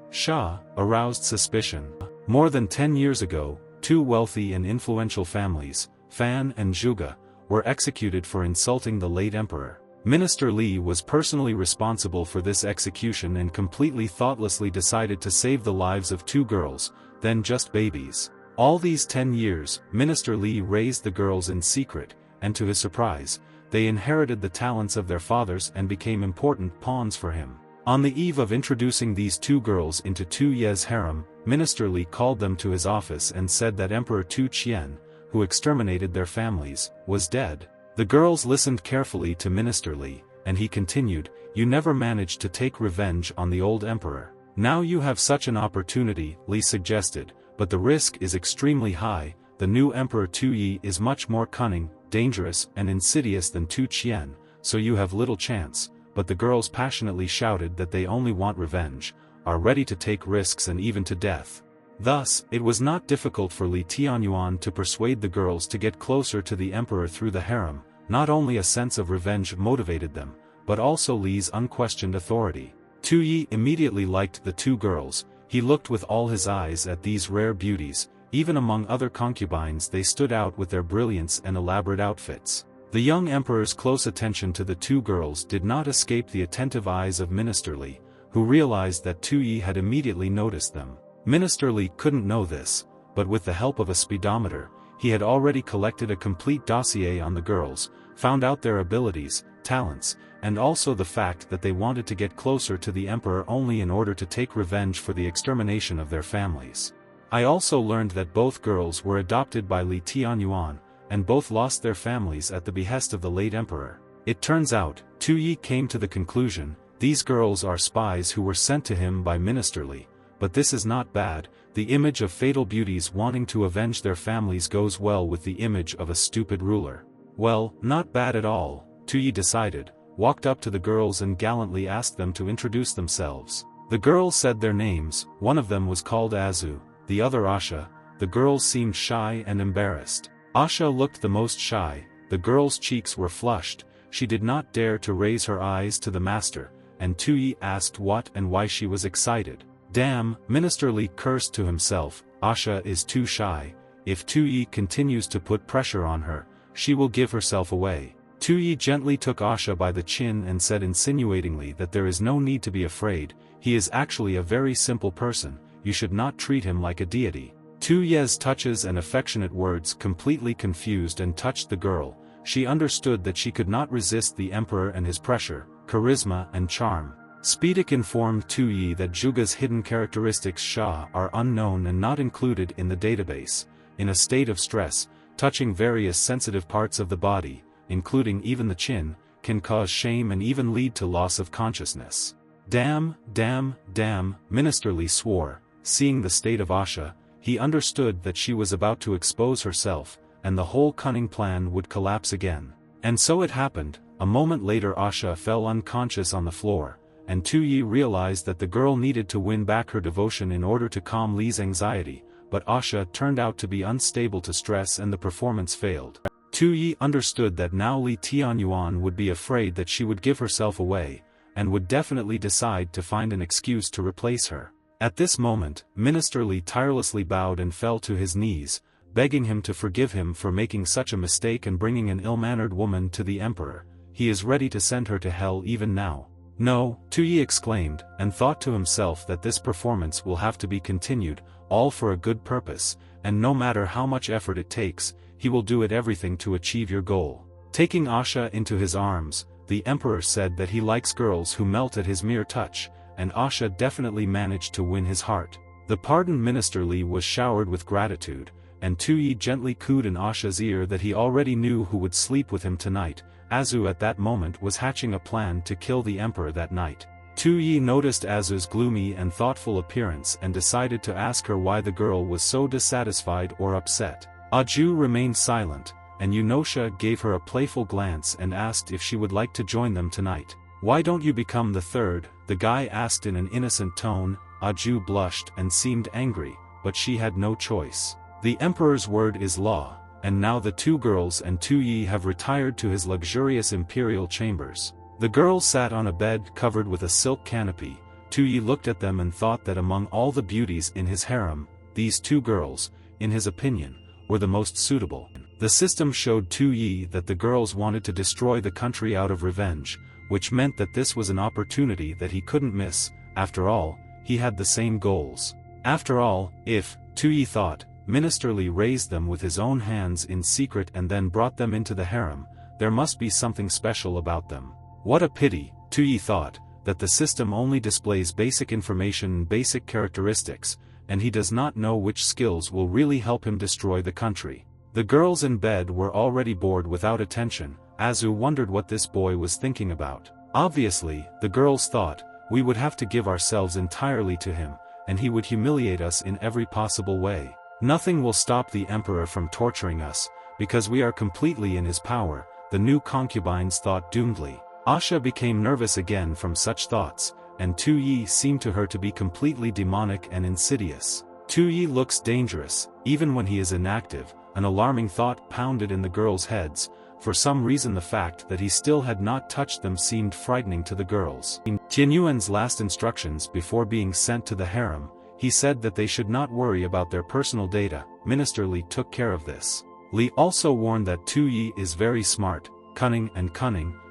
Sha aroused suspicion. More than 10 years ago, two wealthy and influential families, Fan and Zhuge, were executed for insulting the late emperor. Minister Li was personally responsible for this execution and completely thoughtlessly decided to save the lives of two girls, then just babies. All these 10 years, Minister Li raised the girls in secret, and to his surprise, they inherited the talents of their fathers and became important pawns for him. On the eve of introducing these two girls into Tu Ye's harem, Minister Li called them to his office and said that Emperor Tu Qian, who exterminated their families, was dead. The girls listened carefully to Minister Li, and he continued, "You never managed to take revenge on the old emperor. Now you have such an opportunity," Li suggested, "but the risk is extremely high. The new emperor Tu Yi is much more cunning, dangerous and insidious than Tu Qian, so you have little chance." But the girls passionately shouted that they only want revenge, are ready to take risks and even to death. Thus, it was not difficult for Li Tianyuan to persuade the girls to get closer to the emperor through the harem. Not only a sense of revenge motivated them, but also Li's unquestioned authority. Tu Yi immediately liked the two girls. He looked with all his eyes at these rare beauties. Even among other concubines they stood out with their brilliance and elaborate outfits. The young emperor's close attention to the two girls did not escape the attentive eyes of Minister Li, who realized that Tu Yi had immediately noticed them. Minister Li couldn't know this, but with the help of a speedometer, he had already collected a complete dossier on the girls, found out their abilities, talents, and also the fact that they wanted to get closer to the emperor only in order to take revenge for the extermination of their families. I also learned that both girls were adopted by Li Tianyuan, and both lost their families at the behest of the late emperor. It turns out, Tu Yi came to the conclusion, these girls are spies who were sent to him by Minister Li. But this is not bad. The image of fatal beauties wanting to avenge their families goes well with the image of a stupid ruler. Well, not bad at all, Tu Yi decided, walked up to the girls and gallantly asked them to introduce themselves. The girls said their names. One of them was called Azu, the other Asha. The girls seemed shy and embarrassed. Asha looked the most shy. The girl's cheeks were flushed. She did not dare to raise her eyes to the master, and Tu Yi asked what and why she was excited. Damn, Minister Li cursed to himself, Asha is too shy. If Tu Yi continues to put pressure on her, she will give herself away. Tu Yi gently took Asha by the chin and said insinuatingly that there is no need to be afraid. He is actually a very simple person. You should not treat him like a deity. Tu Ye's touches and affectionate words completely confused and touched the girl. She understood that she could not resist the emperor and his pressure, charisma and charm. Speedic informed Tu Yi that Zhuge's hidden characteristics Sha are unknown and not included in the database. In a state of stress, touching various sensitive parts of the body, including even the chin, can cause shame and even lead to loss of consciousness. Damn, Minister Li swore. Seeing the state of Asha, he understood that she was about to expose herself, and the whole cunning plan would collapse again. And so it happened. A moment later Asha fell unconscious on the floor, and Tu Yi realized that the girl needed to win back her devotion in order to calm Li's anxiety, but Asha turned out to be unstable to stress and the performance failed. Tu Yi understood that now Li Tianyuan would be afraid that she would give herself away, and would definitely decide to find an excuse to replace her. At this moment, Minister Li tirelessly bowed and fell to his knees, begging him to forgive him for making such a mistake and bringing an ill-mannered woman to the emperor. He is ready to send her to hell even now. No, Tu Yi exclaimed, and thought to himself that this performance will have to be continued, all for a good purpose, and no matter how much effort it takes, he will do everything to achieve your goal. Taking Asha into his arms, the emperor said that he likes girls who melt at his mere touch, and Asha definitely managed to win his heart. The pardoned Minister Li was showered with gratitude, and Tu Yi gently cooed in Asha's ear that he already knew who would sleep with him tonight. Azu at that moment was hatching a plan to kill the emperor that night. Tu Yi noticed Azu's gloomy and thoughtful appearance and decided to ask her why the girl was so dissatisfied or upset. Aju remained silent, and Yunosha gave her a playful glance and asked if she would like to join them tonight. "Why don't you become the third?" the guy asked in an innocent tone. Aju blushed and seemed angry, but she had no choice. The emperor's word is law, and now the two girls and Tu Yi have retired to his luxurious imperial chambers. The girls sat on a bed covered with a silk canopy. Tu Yi looked at them and thought that among all the beauties in his harem, these two girls, in his opinion, were the most suitable. The system showed Tu Yi that the girls wanted to destroy the country out of revenge, which meant that this was an opportunity that he couldn't miss. After all, he had the same goals. After all, if, Tu Yi thought, Minister Li raised them with his own hands in secret and then brought them into the harem, there must be something special about them. What a pity, Tu Yi thought, that the system only displays basic information and basic characteristics, and he does not know which skills will really help him destroy the country. The girls in bed were already bored without attention. Azu wondered what this boy was thinking about. Obviously, the girls thought, we would have to give ourselves entirely to him, and he would humiliate us in every possible way. Nothing will stop the emperor from torturing us, because we are completely in his power, the new concubines thought doomedly. Asha became nervous again from such thoughts, and Tu Yi seemed to her to be completely demonic and insidious. Tu Yi looks dangerous, even when he is inactive. An alarming thought pounded in the girls' heads. For some reason the fact that he still had not touched them seemed frightening to the girls. In Tianyuan's last instructions before being sent to the harem, he said that they should not worry about their personal data. Minister Li took care of this. Li also warned that Tu Yi is very smart, cunning,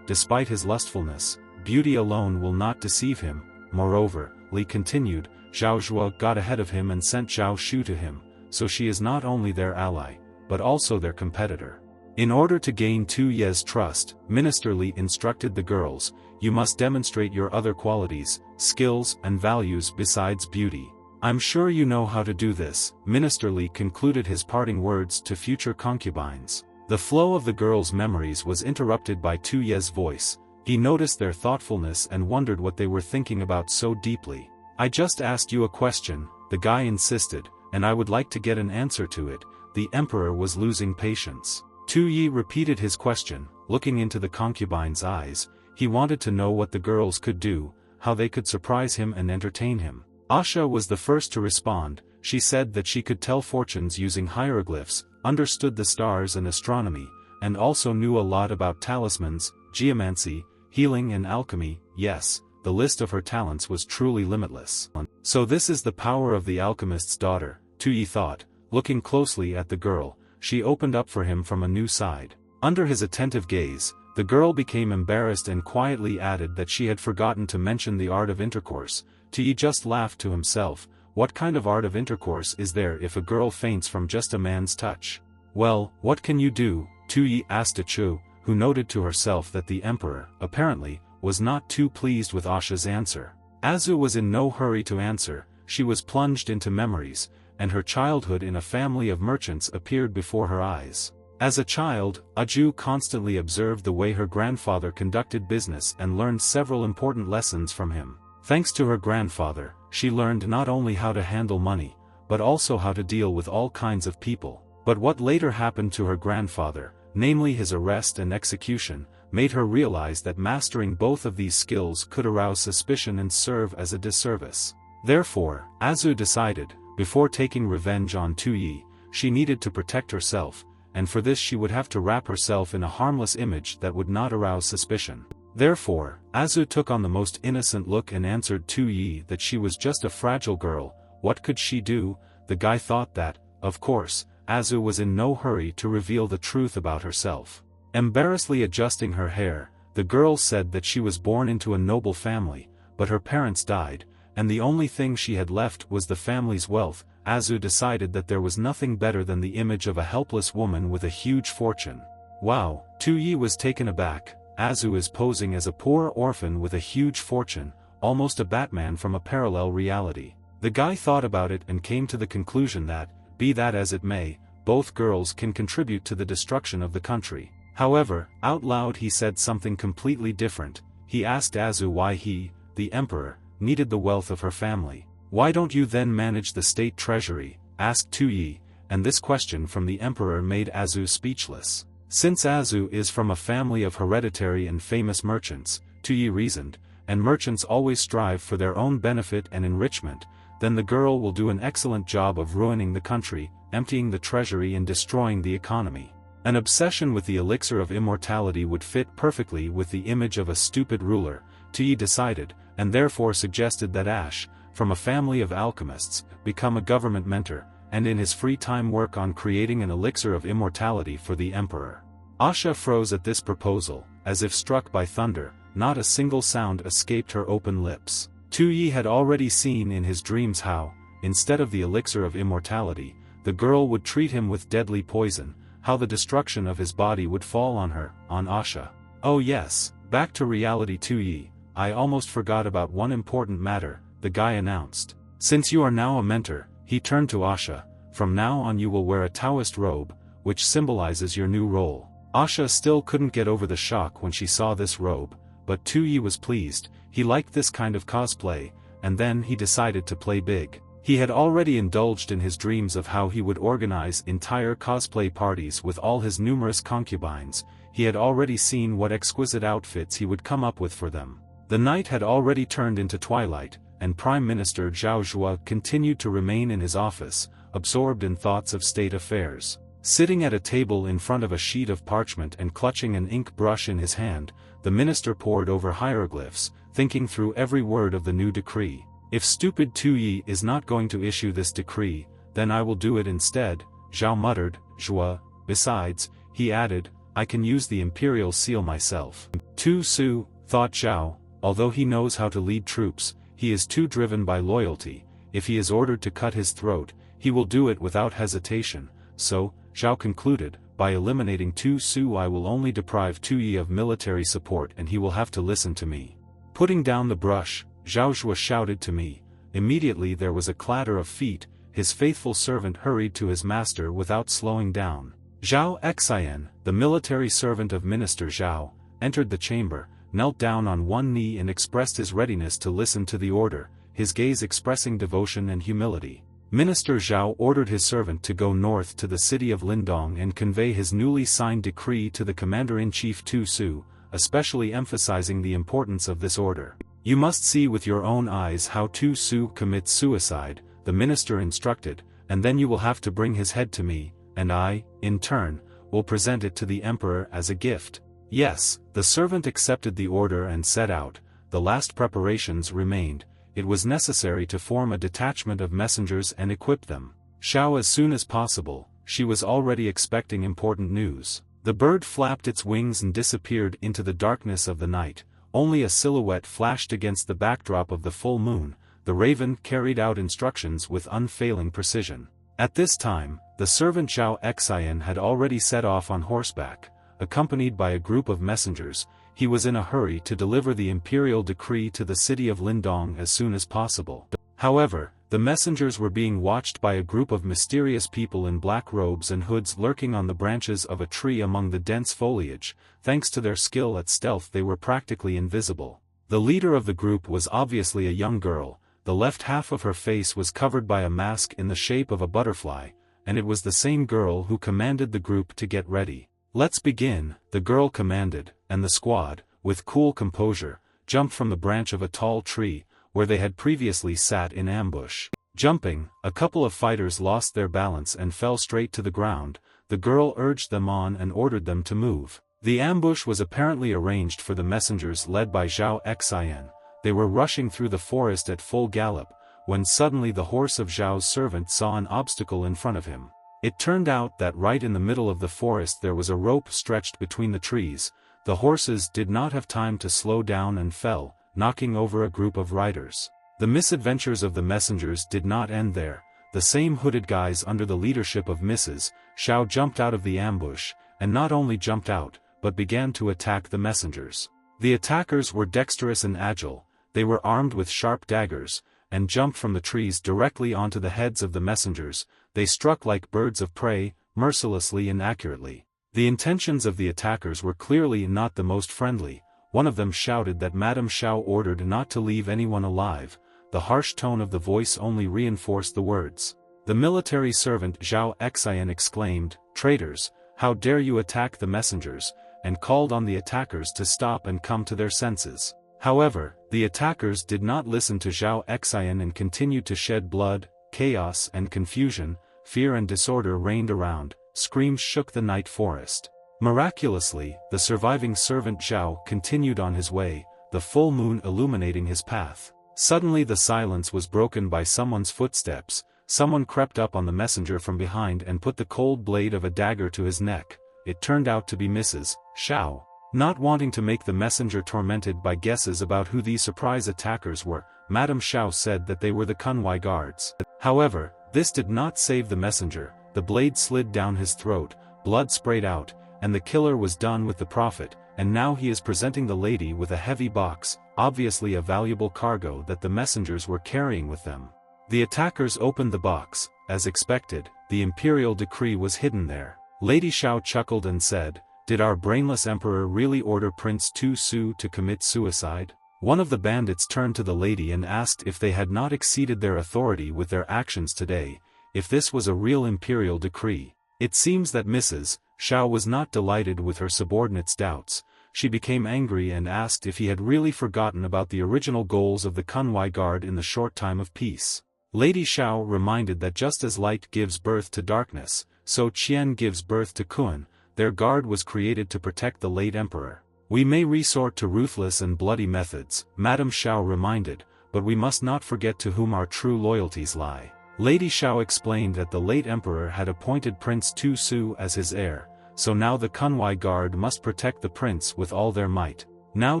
despite his lustfulness. Beauty alone will not deceive him. Moreover, Li continued, Zhao Zhuo got ahead of him and sent Zhao Shu to him, so she is not only their ally, but also their competitor. In order to gain Tu Ye's trust, Minister Li instructed the girls, you must demonstrate your other qualities, skills, and values besides beauty. I'm sure you know how to do this. Minister Li concluded his parting words to future concubines. The flow of the girls' memories was interrupted by Tu Ye's voice. He noticed their thoughtfulness and wondered what they were thinking about so deeply. I just asked you a question, the guy insisted, and I would like to get an answer to it. The emperor was losing patience. Tu Yi repeated his question, looking into the concubine's eyes. He wanted to know what the girls could do, how they could surprise him and entertain him. Asha was the first to respond. She said that she could tell fortunes using hieroglyphs, understood the stars and astronomy, and also knew a lot about talismans, geomancy, healing and alchemy. Yes, the list of her talents was truly limitless. So this is the power of the alchemist's daughter, Tu Yi thought, looking closely at the girl. She opened up for him from a new side. Under his attentive gaze, the girl became embarrassed and quietly added that she had forgotten to mention the art of intercourse. Tu Yi just laughed to himself. What kind of art of intercourse is there if a girl faints from just a man's touch? Well, what can you do? Tu Yi asked Achu, who noted to herself that the emperor, apparently, was not too pleased with Asha's answer. Azu was in no hurry to answer. She was plunged into memories, and her childhood in a family of merchants appeared before her eyes. As a child, Aju constantly observed the way her grandfather conducted business and learned several important lessons from him. Thanks to her grandfather, she learned not only how to handle money, but also how to deal with all kinds of people. But what later happened to her grandfather, namely his arrest and execution, made her realize that mastering both of these skills could arouse suspicion and serve as a disservice. Therefore, Azu decided, before taking revenge on Tuyi, she needed to protect herself, and for this she would have to wrap herself in a harmless image that would not arouse suspicion. Therefore, Azu took on the most innocent look and answered Tuyi that she was just a fragile girl. What could she do? The guy thought that, of course, Azu was in no hurry to reveal the truth about herself. Embarrassedly adjusting her hair, the girl said that she was born into a noble family, but her parents died, and the only thing she had left was the family's wealth. Azu decided that there was nothing better than the image of a helpless woman with a huge fortune. Wow, Tuyi was taken aback. Azu is posing as a poor orphan with a huge fortune, almost a Batman from a parallel reality. The guy thought about it and came to the conclusion that, be that as it may, both girls can contribute to the destruction of the country. However, out loud he said something completely different. He asked Azu why he, the emperor, needed the wealth of her family. Why don't you then manage the state treasury? Asked Tuyi, and this question from the emperor made Azu speechless. Since Azu is from a family of hereditary and famous merchants, Tuyi reasoned, and merchants always strive for their own benefit and enrichment, then the girl will do an excellent job of ruining the country, emptying the treasury and destroying the economy. An obsession with the elixir of immortality would fit perfectly with the image of a stupid ruler, Tuyi decided, and therefore suggested that Ash, from a family of alchemists, become a government mentor, and in his free time work on creating an elixir of immortality for the emperor. Asha froze at this proposal, as if struck by thunder. Not a single sound escaped her open lips. Tuyi had already seen in his dreams how, instead of the elixir of immortality, the girl would treat him with deadly poison, how the destruction of his body would fall on her, on Asha. Oh yes, back to reality Tuyi, I almost forgot about one important matter, the guy announced. Since you are now a mentor, he turned to Asha, from now on you will wear a Taoist robe, which symbolizes your new role. Asha still couldn't get over the shock when she saw this robe, but Tuyi was pleased. He liked this kind of cosplay, and then he decided to play big. He had already indulged in his dreams of how he would organize entire cosplay parties with all his numerous concubines. He had already seen what exquisite outfits he would come up with for them. The night had already turned into twilight, and Prime Minister Zhao Zhuo continued to remain in his office, absorbed in thoughts of state affairs. Sitting at a table in front of a sheet of parchment and clutching an ink brush in his hand, the minister pored over hieroglyphs, thinking through every word of the new decree. If stupid Tuyi is not going to issue this decree, then I will do it instead, Zhao muttered. Zhuo, besides, he added, I can use the imperial seal myself. Tu Su, thought Zhao, although he knows how to lead troops, he is too driven by loyalty. If he is ordered to cut his throat, he will do it without hesitation. So, Zhao concluded, by eliminating Tu Su I will only deprive Tuyi of military support and he will have to listen to me. Putting down the brush, Zhao Zhuo shouted to me. Immediately there was a clatter of feet. His faithful servant hurried to his master without slowing down. Zhao Xian, the military servant of Minister Zhao, entered the chamber, knelt down on one knee and expressed his readiness to listen to the order, his gaze expressing devotion and humility. Minister Zhao ordered his servant to go north to the city of Lindong and convey his newly signed decree to the Commander-in-Chief Tu Su, especially emphasizing the importance of this order. You must see with your own eyes how Tu Su commits suicide, the minister instructed, and then you will have to bring his head to me, and I, in turn, will present it to the emperor as a gift. Yes, the servant accepted the order and set out. The last preparations remained. It was necessary to form a detachment of messengers and equip them. Xiao as soon as possible, she was already expecting important news. The bird flapped its wings and disappeared into the darkness of the night. Only a silhouette flashed against the backdrop of the full moon. The raven carried out instructions with unfailing precision. At this time, the servant Zhao Xian had already set off on horseback, accompanied by a group of messengers. He was in a hurry to deliver the imperial decree to the city of Lindong as soon as possible. However, the messengers were being watched by a group of mysterious people in black robes and hoods lurking on the branches of a tree among the dense foliage. Thanks to their skill at stealth they were practically invisible. The leader of the group was obviously a young girl. The left half of her face was covered by a mask in the shape of a butterfly, and it was the same girl who commanded the group to get ready. Let's begin, the girl commanded, and the squad, with cool composure, jumped from the branch of a tall tree, where they had previously sat in ambush. Jumping, a couple of fighters lost their balance and fell straight to the ground. The girl urged them on and ordered them to move. The ambush was apparently arranged for the messengers led by Zhao Xian. They were rushing through the forest at full gallop, when suddenly the horse of Zhao's servant saw an obstacle in front of him. It turned out that right in the middle of the forest there was a rope stretched between the trees. The horses did not have time to slow down and fell, knocking over a group of riders. The misadventures of the messengers did not end there. The same hooded guys under the leadership of Mrs. Zhao jumped out of the ambush, and not only jumped out, but began to attack the messengers. The attackers were dexterous and agile. They were armed with sharp daggers, and jumped from the trees directly onto the heads of the messengers. They struck like birds of prey, mercilessly and accurately. The intentions of the attackers were clearly not the most friendly. One of them shouted that Madame Zhao ordered not to leave anyone alive. The harsh tone of the voice only reinforced the words. The military servant Zhao Xian exclaimed, "Traitors, how dare you attack the messengers," and called on the attackers to stop and come to their senses. However, the attackers did not listen to Zhao Xian and continued to shed blood. Chaos and confusion, fear and disorder reigned around. Screams shook the night forest. Miraculously, the surviving servant Zhao continued on his way, the full moon illuminating his path. Suddenly the silence was broken by someone's footsteps. Someone crept up on the messenger from behind and put the cold blade of a dagger to his neck. It turned out to be Mrs. Zhao. Not wanting to make the messenger tormented by guesses about who these surprise attackers were, Madame Zhao said that they were the Kunwai guards. However, this did not save the messenger. The blade slid down his throat, blood sprayed out, and the killer was done with the prophet, and now he is presenting the lady with a heavy box, obviously a valuable cargo that the messengers were carrying with them. The attackers opened the box. As expected, the imperial decree was hidden there. Lady Zhao chuckled and said, "Did our brainless emperor really order Prince Tu Su to commit suicide?" One of the bandits turned to the lady and asked if they had not exceeded their authority with their actions today, if this was a real imperial decree. It seems that Mrs. Zhao was not delighted with her subordinate's doubts. She became angry and asked if he had really forgotten about the original goals of the Kunwai Guard in the short time of peace. Lady Zhao reminded that just as light gives birth to darkness, so Qian gives birth to Kun. Their guard was created to protect the late emperor. "We may resort to ruthless and bloody methods," Madame Zhao reminded, "but we must not forget to whom our true loyalties lie." Lady Zhao explained that the late emperor had appointed Prince Tu Su as his heir, so now the Kunwai Guard must protect the prince with all their might. Now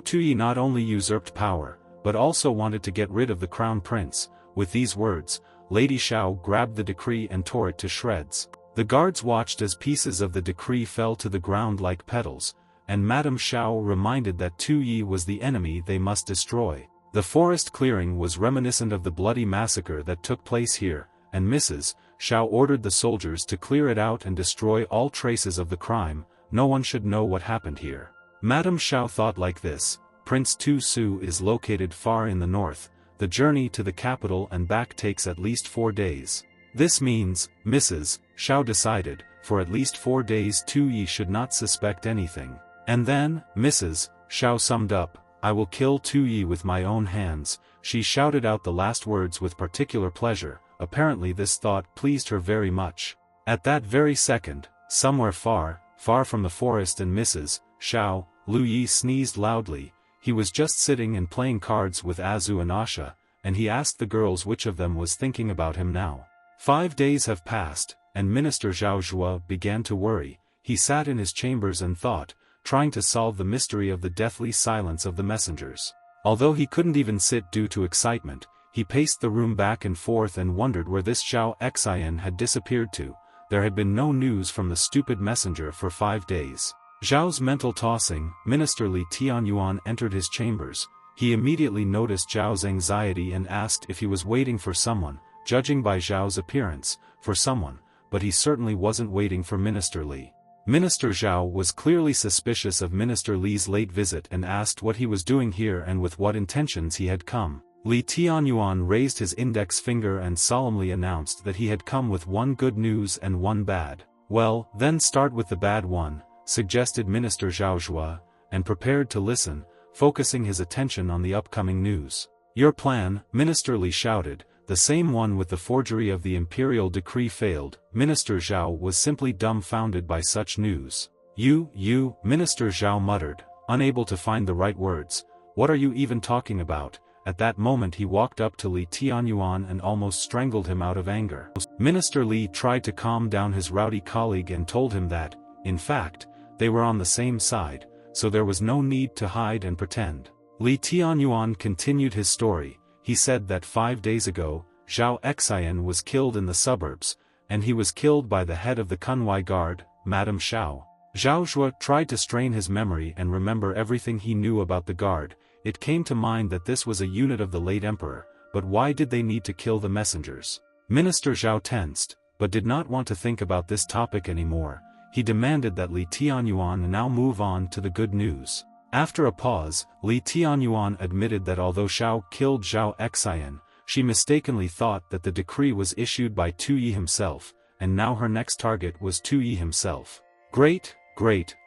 Tuyi not only usurped power, but also wanted to get rid of the crown prince. With these words, Lady Zhao grabbed the decree and tore it to shreds. The guards watched as pieces of the decree fell to the ground like petals, and Madame Zhao reminded that Tu Yi was the enemy they must destroy. The forest clearing was reminiscent of the bloody massacre that took place here, and Mrs. Zhao ordered the soldiers to clear it out and destroy all traces of the crime. No one should know what happened here. Madame Zhao thought like this: Prince Tu Su is located far in the north. The journey to the capital and back takes at least 4 days. This means, Mrs. Zhao decided, for at least 4 days Tu Yi should not suspect anything. And then, Mrs. Zhao summed up, "I will kill Tu Yi with my own hands." She shouted out the last words with particular pleasure. Apparently this thought pleased her very much. At that very second, somewhere far, far from the forest and Mrs. Zhao, Lu Yi sneezed loudly. He was just sitting and playing cards with Azu and Asha, and he asked the girls which of them was thinking about him now. 5 days have passed, and Minister Zhao Zhuo began to worry. He sat in his chambers and thought, trying to solve the mystery of the deathly silence of the messengers. Although he couldn't even sit due to excitement, he paced the room back and forth and wondered where this Zhao Xian had disappeared to. There had been no news from the stupid messenger for 5 days. Zhao's mental tossing, Minister Li Tianyuan entered his chambers. He immediately noticed Zhao's anxiety and asked if he was waiting for someone, judging by Zhao's appearance, for someone, but he certainly wasn't waiting for Minister Li. Minister Zhao was clearly suspicious of Minister Li's late visit and asked what he was doing here and with what intentions he had come. Li Tianyuan raised his index finger and solemnly announced that he had come with one good news and one bad. "Well, then start with the bad one," suggested Minister Zhao Zhuo, and prepared to listen, focusing his attention on the upcoming news. "Your plan," Minister Li shouted. the same one with the forgery of the imperial decree failed. Minister Zhao was simply dumbfounded by such news. You, Minister Zhao muttered, unable to find the right words. What are you even talking about? At that moment he walked up to Li Tianyuan and almost strangled him out of anger. Minister Li tried to calm down his rowdy colleague and told him that, in fact, they were on the same side, so there was no need to hide and pretend. Li Tianyuan continued his story. He said that 5 days ago, Zhao Xian was killed in the suburbs, and he was killed by the head of the Kunwai guard, Madame Xiao. Zhao Zhuo tried to strain his memory and remember everything he knew about the guard. It came to mind that this was a unit of the late emperor, but why did they need to kill the messengers? Minister Zhao tensed, but did not want to think about this topic anymore. He demanded that Li Tianyuan now move on to the good news. After a pause, Li Tianyuan admitted that although Xiao killed Zhao Xian, she mistakenly thought that the decree was issued by Tu Yi himself, and now her next target was Tu Yi himself. Great,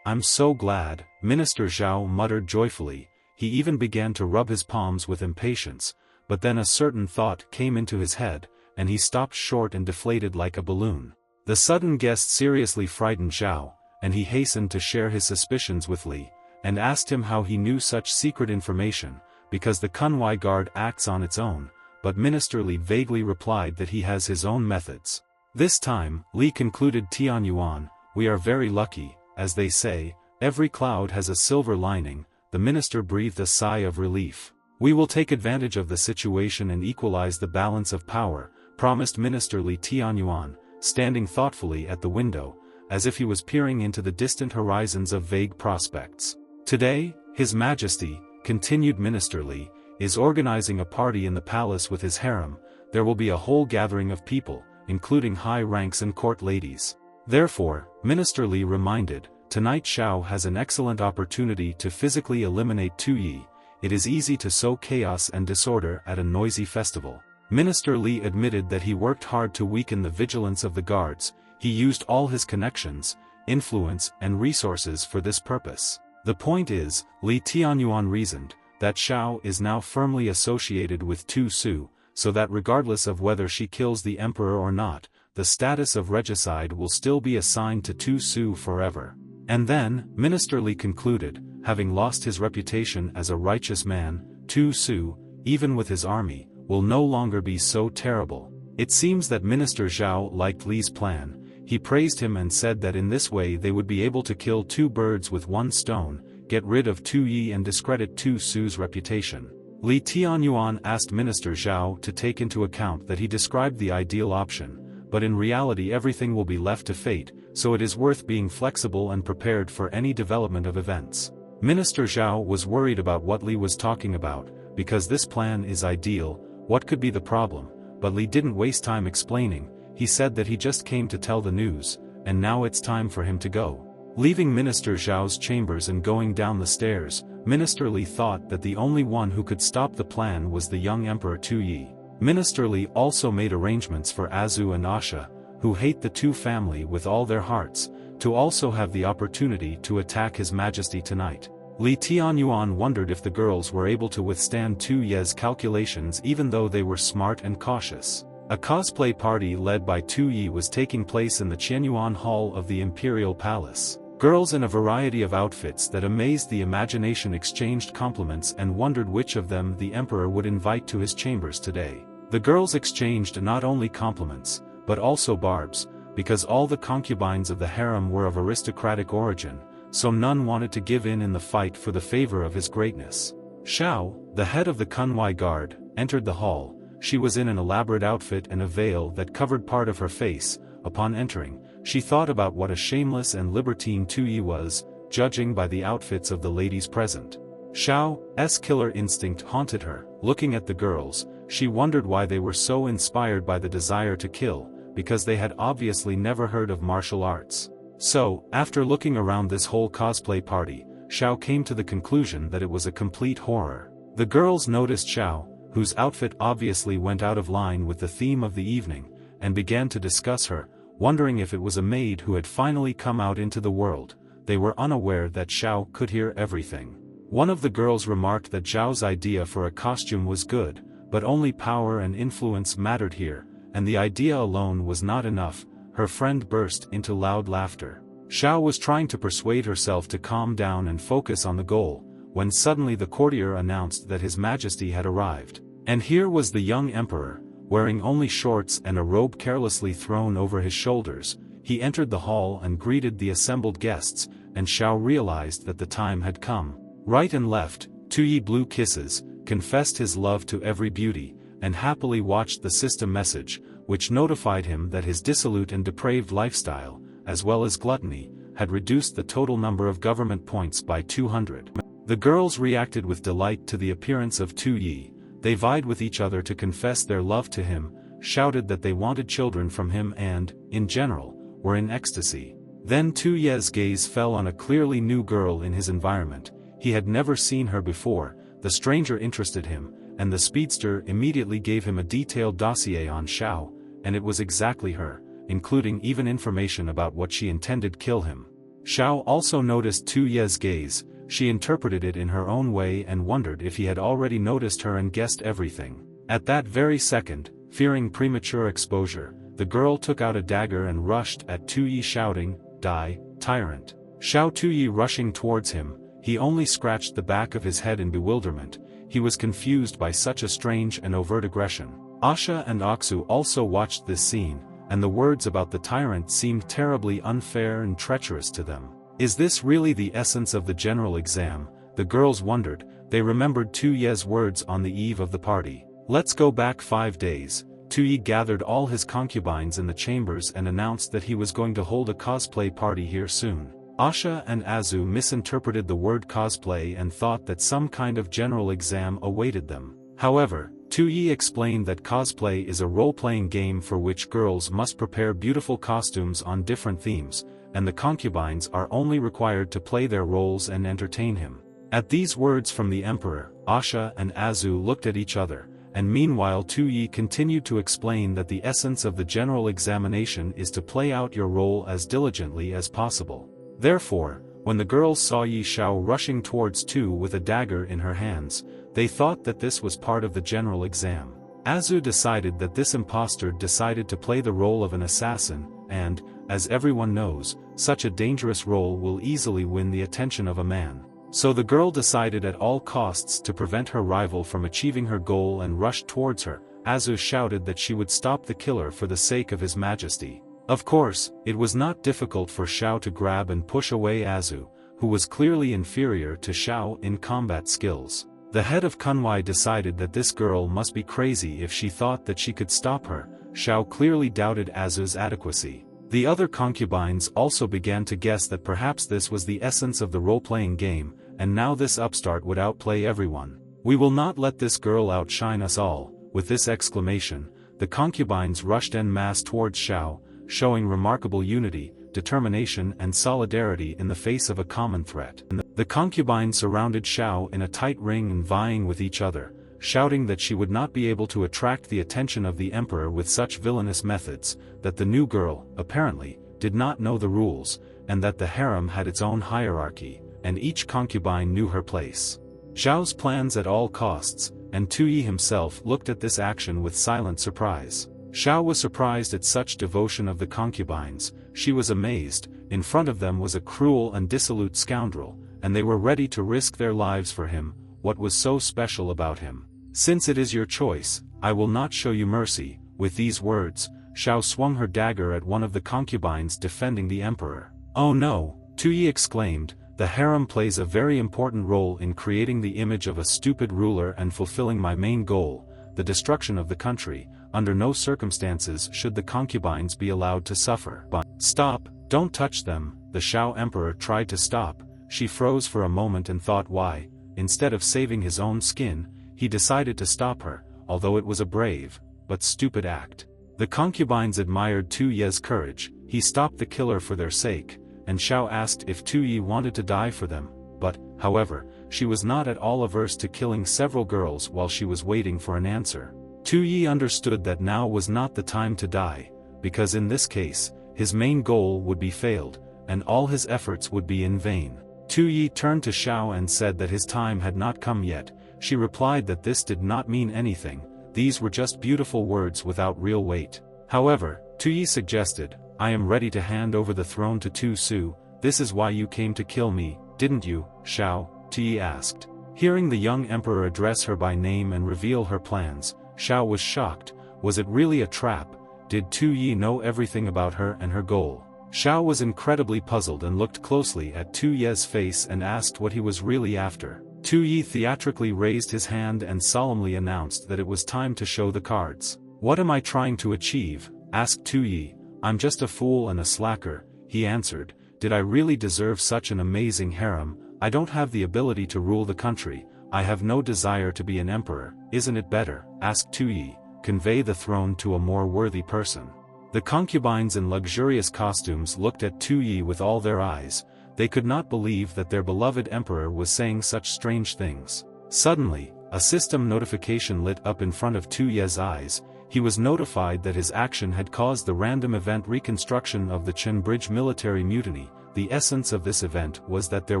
I'm so glad, Minister Zhao muttered joyfully. He even began to rub his palms with impatience, but then a certain thought came into his head, and he stopped short and deflated like a balloon. The sudden guest seriously frightened Zhao, and he hastened to share his suspicions with Li, and asked him how he knew such secret information, because the Kunwai guard acts on its own, but Minister Li vaguely replied that he has his own methods. This time, Li concluded, Tianyuan, we are very lucky, as they say, every cloud has a silver lining. The minister breathed a sigh of relief. We will take advantage of the situation and equalize the balance of power, promised Minister Li Tianyuan, standing thoughtfully at the window, as if he was peering into the distant horizons of vague prospects. Today, His Majesty, continued Minister Li, is organizing a party in the palace with his harem. There will be a whole gathering of people, including high ranks and court ladies. Therefore, Minister Li reminded, tonight Xiao has an excellent opportunity to physically eliminate Tu Yi. It is easy to sow chaos and disorder at a noisy festival. Minister Li admitted that he worked hard to weaken the vigilance of the guards. He used all his connections, influence and resources for this purpose. The point is, Li Tianyuan reasoned, that Xiao is now firmly associated with Tu Su, so that regardless of whether she kills the emperor or not, the status of regicide will still be assigned to Tu Su forever. And then, Minister Li concluded, having lost his reputation as a righteous man, Tu Su, even with his army, will no longer be so terrible. It seems that Minister Zhao liked Li's plan. He praised him and said that in this way they would be able to kill two birds with one stone, get rid of Tu Yi and discredit Tu Su's reputation. Li Tianyuan asked Minister Zhao to take into account that he described the ideal option, but in reality everything will be left to fate, so it is worth being flexible and prepared for any development of events. Minister Zhao was worried about what Li was talking about, because this plan is ideal. What could be the problem? But Li didn't waste time explaining. He said that he just came to tell the news, and now it's time for him to go. Leaving Minister Zhao's chambers and going down the stairs, Minister Li thought that the only one who could stop the plan was the young Emperor Tu Yi. Minister Li also made arrangements for Azu and Asha, who hate the Tu family with all their hearts, to also have the opportunity to attack His Majesty tonight. Li Tianyuan wondered if the girls were able to withstand Tu Ye's calculations even though they were smart and cautious. A cosplay party led by Tu Yi was taking place in the Qianyuan Hall of the Imperial Palace. Girls in a variety of outfits that amazed the imagination exchanged compliments and wondered which of them the emperor would invite to his chambers today. The girls exchanged not only compliments, but also barbs, because all the concubines of the harem were of aristocratic origin, so none wanted to give in the fight for the favor of his greatness. Xiao, the head of the Kunwai guard, entered the hall. She was in an elaborate outfit and a veil that covered part of her face. Upon entering, she thought about what a shameless and libertine Tu Yi was, judging by the outfits of the ladies present. Xiao's killer instinct haunted her. Looking at the girls, she wondered why they were so inspired by the desire to kill, because they had obviously never heard of martial arts. So, after looking around this whole cosplay party, Xiao came to the conclusion that it was a complete horror. The girls noticed Xiao, whose outfit obviously went out of line with the theme of the evening, and began to discuss her, wondering if it was a maid who had finally come out into the world. They were unaware that Xiao could hear everything. One of the girls remarked that Zhao's idea for a costume was good, but only power and influence mattered here, and the idea alone was not enough. Her friend burst into loud laughter. Xiao was trying to persuade herself to calm down and focus on the goal, when suddenly the courtier announced that His Majesty had arrived. And here was the young emperor, wearing only shorts and a robe carelessly thrown over his shoulders. He entered the hall and greeted the assembled guests, and Xiao realized that the time had come. Right and left, Tuyi blew kisses, confessed his love to every beauty, and happily watched the system message, which notified him that his dissolute and depraved lifestyle, as well as gluttony, had reduced the total number of government points by 200. The girls reacted with delight to the appearance of Tuyi. They vied with each other to confess their love to him, shouted that they wanted children from him and, in general, were in ecstasy. Then Tuyi's gaze fell on a clearly new girl in his environment. He had never seen her before. The stranger interested him, and the speedster immediately gave him a detailed dossier on Xiao, and it was exactly her, including even information about what she intended kill him. Xiao also noticed Tuyi's gaze. She interpreted it in her own way and wondered if he had already noticed her and guessed everything. At that very second, fearing premature exposure, the girl took out a dagger and rushed at Tuyi shouting, "Die, tyrant!" Xiao Tuyi rushing towards him, he only scratched the back of his head in bewilderment. He was confused by such a strange and overt aggression. Asha and Aksu also watched this scene, and the words about the tyrant seemed terribly unfair and treacherous to them. Is this really the essence of the general exam? The girls wondered. They remembered Tuyi's words on the eve of the party. Let's go back 5 days. Tuyi gathered all his concubines in the chambers and announced that he was going to hold a cosplay party here soon. Asha and Azu misinterpreted the word cosplay and thought that some kind of general exam awaited them. However, Tuyi explained that cosplay is a role-playing game for which girls must prepare beautiful costumes on different themes, and the concubines are only required to play their roles and entertain him. At these words from the emperor, Asha and Azu looked at each other, and meanwhile Tuyi continued to explain that the essence of the general examination is to play out your role as diligently as possible. Therefore, when the girls saw Yi Xiao rushing towards Tu with a dagger in her hands, they thought that this was part of the general exam. Azu decided that this impostor decided to play the role of an assassin, and, as everyone knows, such a dangerous role will easily win the attention of a man. So the girl decided at all costs to prevent her rival from achieving her goal and rushed towards her. Azu shouted that she would stop the killer for the sake of His Majesty. Of course, it was not difficult for Xiao to grab and push away Azu, who was clearly inferior to Xiao in combat skills. The head of Kunwai decided that this girl must be crazy if she thought that she could stop her. Xiao clearly doubted Azu's adequacy. The other concubines also began to guess that perhaps this was the essence of the role-playing game, and now this upstart would outplay everyone. We will not let this girl outshine us all. With this exclamation, the concubines rushed en masse towards Xiao, showing remarkable unity, determination and solidarity in the face of a common threat. The concubines surrounded Xiao in a tight ring and vying with each other, shouting that she would not be able to attract the attention of the emperor with such villainous methods, that the new girl, apparently, did not know the rules, and that the harem had its own hierarchy, and each concubine knew her place. Xiao's plans at all costs, and Tuyi himself looked at this action with silent surprise. Xiao was surprised at such devotion of the concubines. She was amazed. In front of them was a cruel and dissolute scoundrel, and they were ready to risk their lives for him. What was so special about him? Since it is your choice, I will not show you mercy. With these words, Xiao swung her dagger at one of the concubines defending the emperor. Oh no, Tuyi exclaimed, the harem plays a very important role in creating the image of a stupid ruler and fulfilling my main goal, the destruction of the country. Under no circumstances should the concubines be allowed to suffer. But stop, don't touch them. The Xiao emperor tried to stop. She froze for a moment and thought why, instead of saving his own skin, he decided to stop her, although it was a brave, but stupid act. The concubines admired Tuyi's courage. He stopped the killer for their sake, and Xiao asked if Tuyi wanted to die for them, but, however, she was not at all averse to killing several girls while she was waiting for an answer. Tuyi understood that now was not the time to die, because in this case, his main goal would be failed, and all his efforts would be in vain. Tuyi turned to Xiao and said that his time had not come yet. She replied that this did not mean anything. these were just beautiful words without real weight. However, Tu suggested, I am ready to hand over the throne to Tu Su. This is why you came to kill me, didn't you, Xiao? Tu asked. Hearing the young emperor address her by name and reveal her plans, Xiao was shocked. Was it really a trap? Did Tu know everything about her and her goal? Xiao was incredibly puzzled and looked closely at Tu-Ye's face and asked what he was really after. Tu-Ye theatrically raised his hand and solemnly announced that it was time to show the cards. What am I trying to achieve? Asked Tu-Ye. I'm just a fool and a slacker, he answered. Did I really deserve such an amazing harem? I don't have the ability to rule the country. I have no desire to be an emperor. Isn't it better? Asked Tu-Ye. Convey the throne to a more worthy person. The concubines in luxurious costumes looked at Tu-Ye with all their eyes. They could not believe that their beloved emperor was saying such strange things. Suddenly, a system notification lit up in front of Tu-Ye's eyes. He was notified that his action had caused the random event reconstruction of the Chen Bridge military mutiny. The essence of this event was that there